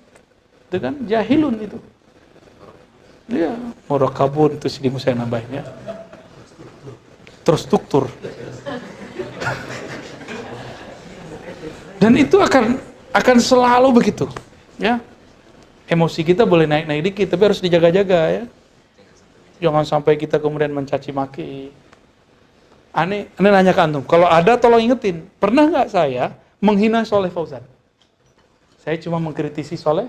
Itu kan jahilun itu. Dia murakabun itu Sidi Musa yang nambahin ya. Terstruktur. Dan itu akan selalu begitu, ya. Emosi kita boleh naik-naik dikit, tapi harus dijaga-jaga ya. Jangan sampai kita kemudian mencaci maki. Aneh nanya ke antum, kalau ada tolong ingetin, pernah nggak saya menghina Soleh Fauzan? Saya cuma mengkritisi Soleh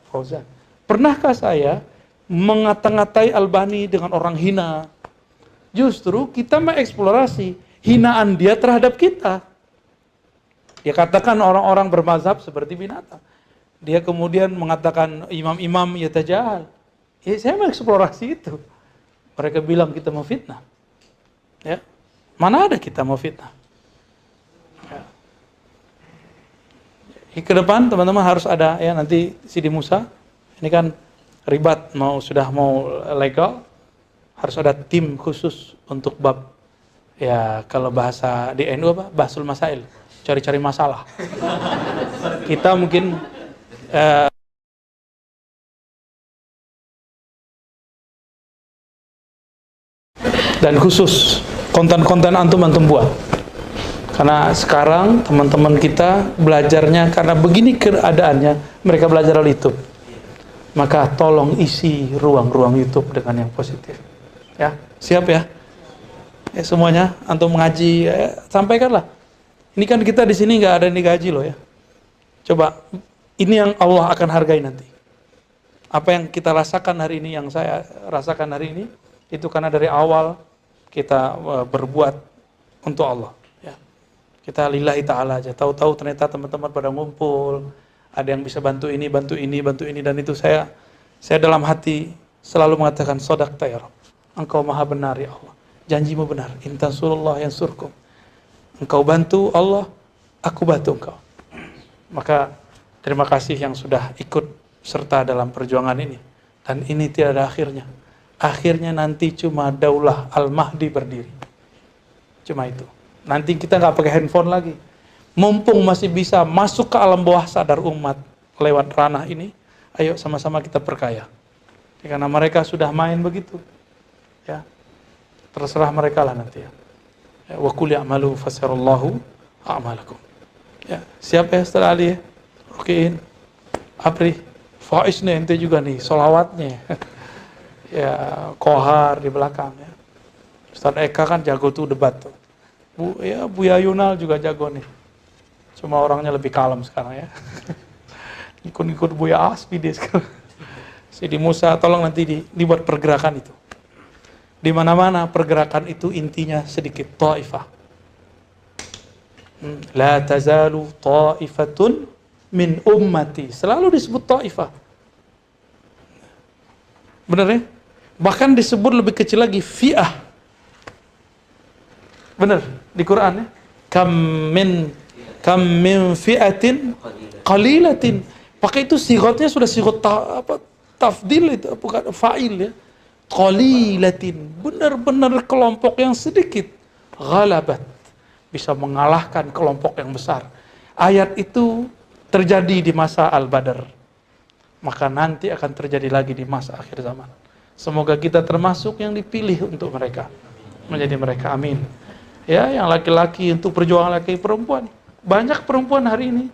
Fauzan. Pernahkah saya mengata-ngatai Albani dengan orang hina? Justru kita mengeksplorasi hinaan dia terhadap kita. Dia katakan orang-orang bermazhab seperti binatang. Dia kemudian mengatakan imam-imam yatajahal. Ya, saya mengeksplorasi itu. Mereka bilang kita mau fitnah. Ya. Mana ada kita mau fitnah? Ya. Ke depan teman-teman harus ada ya nanti Sidi Musa. Ini kan ribat sudah mau legal. Harus ada tim khusus untuk bab ya kalau bahasa di NU apa? Bahsul Masail. Cari-cari masalah. Kita mungkin dan khusus konten-konten antum buat. Karena sekarang teman-teman kita belajarnya karena begini keadaannya, mereka belajar oleh YouTube. Maka tolong isi ruang-ruang YouTube dengan yang positif. Ya, siap ya? Ya semuanya antum mengaji, ya, sampaikanlah. Ini kan kita di sini nggak ada yang digaji loh ya. Coba, ini yang Allah akan hargai nanti. Apa yang kita rasakan hari ini, yang saya rasakan hari ini, itu karena dari awal kita berbuat untuk Allah. Ya. Kita lillahi ta'ala aja. Tahu-tahu ternyata teman-teman pada ngumpul, ada yang bisa bantu ini, dan itu saya dalam hati selalu mengatakan, Shadaqta ya Rabb. Engkau maha benar ya Allah. Janjimu benar. In tansurullah yansurkum. Engkau bantu Allah, aku bantu engkau. Maka terima kasih yang sudah ikut serta dalam perjuangan ini. Dan ini tidak ada akhirnya. Akhirnya nanti cuma Daulah Al-Mahdi berdiri. Cuma itu. Nanti kita nggak pakai handphone lagi. Mumpung masih bisa masuk ke alam bawah sadar umat lewat ranah ini, ayo sama-sama kita perkaya. Karena mereka sudah main begitu. Ya. Terserah mereka lah nanti ya. Wa qul ya'malu fasarallahu a'malakum. Ya, siap ya Ustaz Ali ya? Rokiin. Apri. Faiz nih ente juga nih solawatnya. Ya, Kohar di belakang ya. Ustaz Eka kan jago tuh debat tuh. Buya Yunal juga jago nih. Cuma orangnya lebih kalem sekarang ya. Ikut-ikut Buya Aspi dia sekarang. Sidi Musa tolong nanti dibuat pergerakan itu. Di mana-mana pergerakan itu intinya sedikit ta'ifah. La tazalu ta'ifatun min ummati. Selalu disebut ta'ifah. Benar ya? Bahkan disebut lebih kecil lagi fi'ah. Benar di Quran ya. Kam min fi'atin qalilatin. Pakai itu sigotnya sudah sigot tafdil itu bukan fa'il ya. Qalilatin, benar-benar kelompok yang sedikit, ghalabat, bisa mengalahkan kelompok yang besar. Ayat itu terjadi di masa Al-Badr, maka nanti akan terjadi lagi di masa akhir zaman. Semoga kita termasuk yang dipilih untuk mereka, menjadi mereka, amin. Ya, yang laki-laki untuk perjuangan laki perempuan. Banyak perempuan hari ini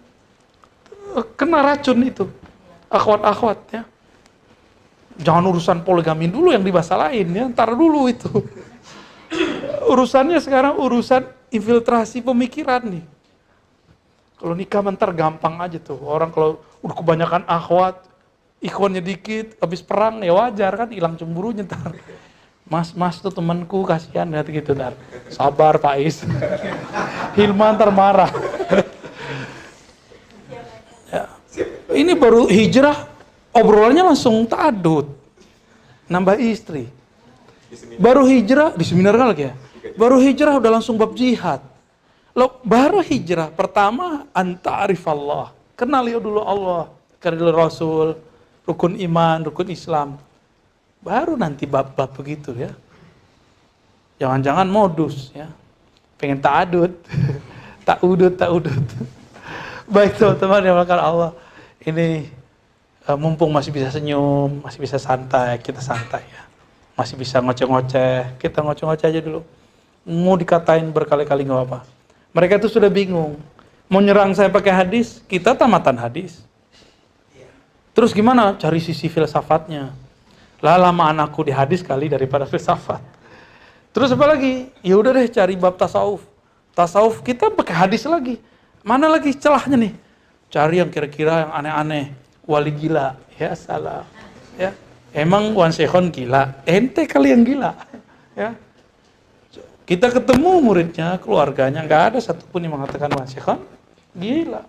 kena racun itu, akhwat-akhwat ya. Jangan urusan poligami dulu yang dimasalahin ya, ntar dulu itu. Urusannya sekarang urusan infiltrasi pemikiran nih. Kalau nikah mentar gampang aja tuh. Orang kalau udah kebanyakan akhwat, ikhwannya dikit, habis perang ya wajar kan, hilang cemburunya ntar. Mas tuh temanku kasihan lihat gitu ntar. Sabar Pak Is. Hilman ntar marah. Ya. Ini baru hijrah, obrolannya langsung ta'adud. Nambah istri. Baru hijrah, di seminar lagi ya. Baru hijrah udah langsung bab jihad. Loh, baru hijrah pertama anta'arifallah. Kenal ya dulu Allah, kenal Rasul, rukun iman, rukun Islam. Baru nanti bab-bab begitu ya. Jangan-jangan modus ya. Pengen ta'adud. Ta'udud. Baik teman-teman yang dimuliakan Allah. Ini mumpung masih bisa senyum, masih bisa santai, kita santai ya. Masih bisa ngoceh-ngoceh, kita ngoceh-ngoceh aja dulu. Mau dikatain berkali-kali nggak apa-apa. Mereka itu sudah bingung. Mau nyerang saya pakai hadis, kita tamatan hadis. Terus gimana? Cari sisi filsafatnya. Lah lama anakku di hadis kali daripada filsafat. Terus apa lagi? Ya udah deh cari bab tasawuf. Tasawuf kita pakai hadis lagi. Mana lagi celahnya nih? Cari yang kira-kira yang aneh-aneh. Wali gila. Ya salah. Ya. Emang Wan Syekhon gila. Ente kali yang gila. Ya. Kita ketemu muridnya, keluarganya, nggak ada satupun yang mengatakan Wan Syekhon gila.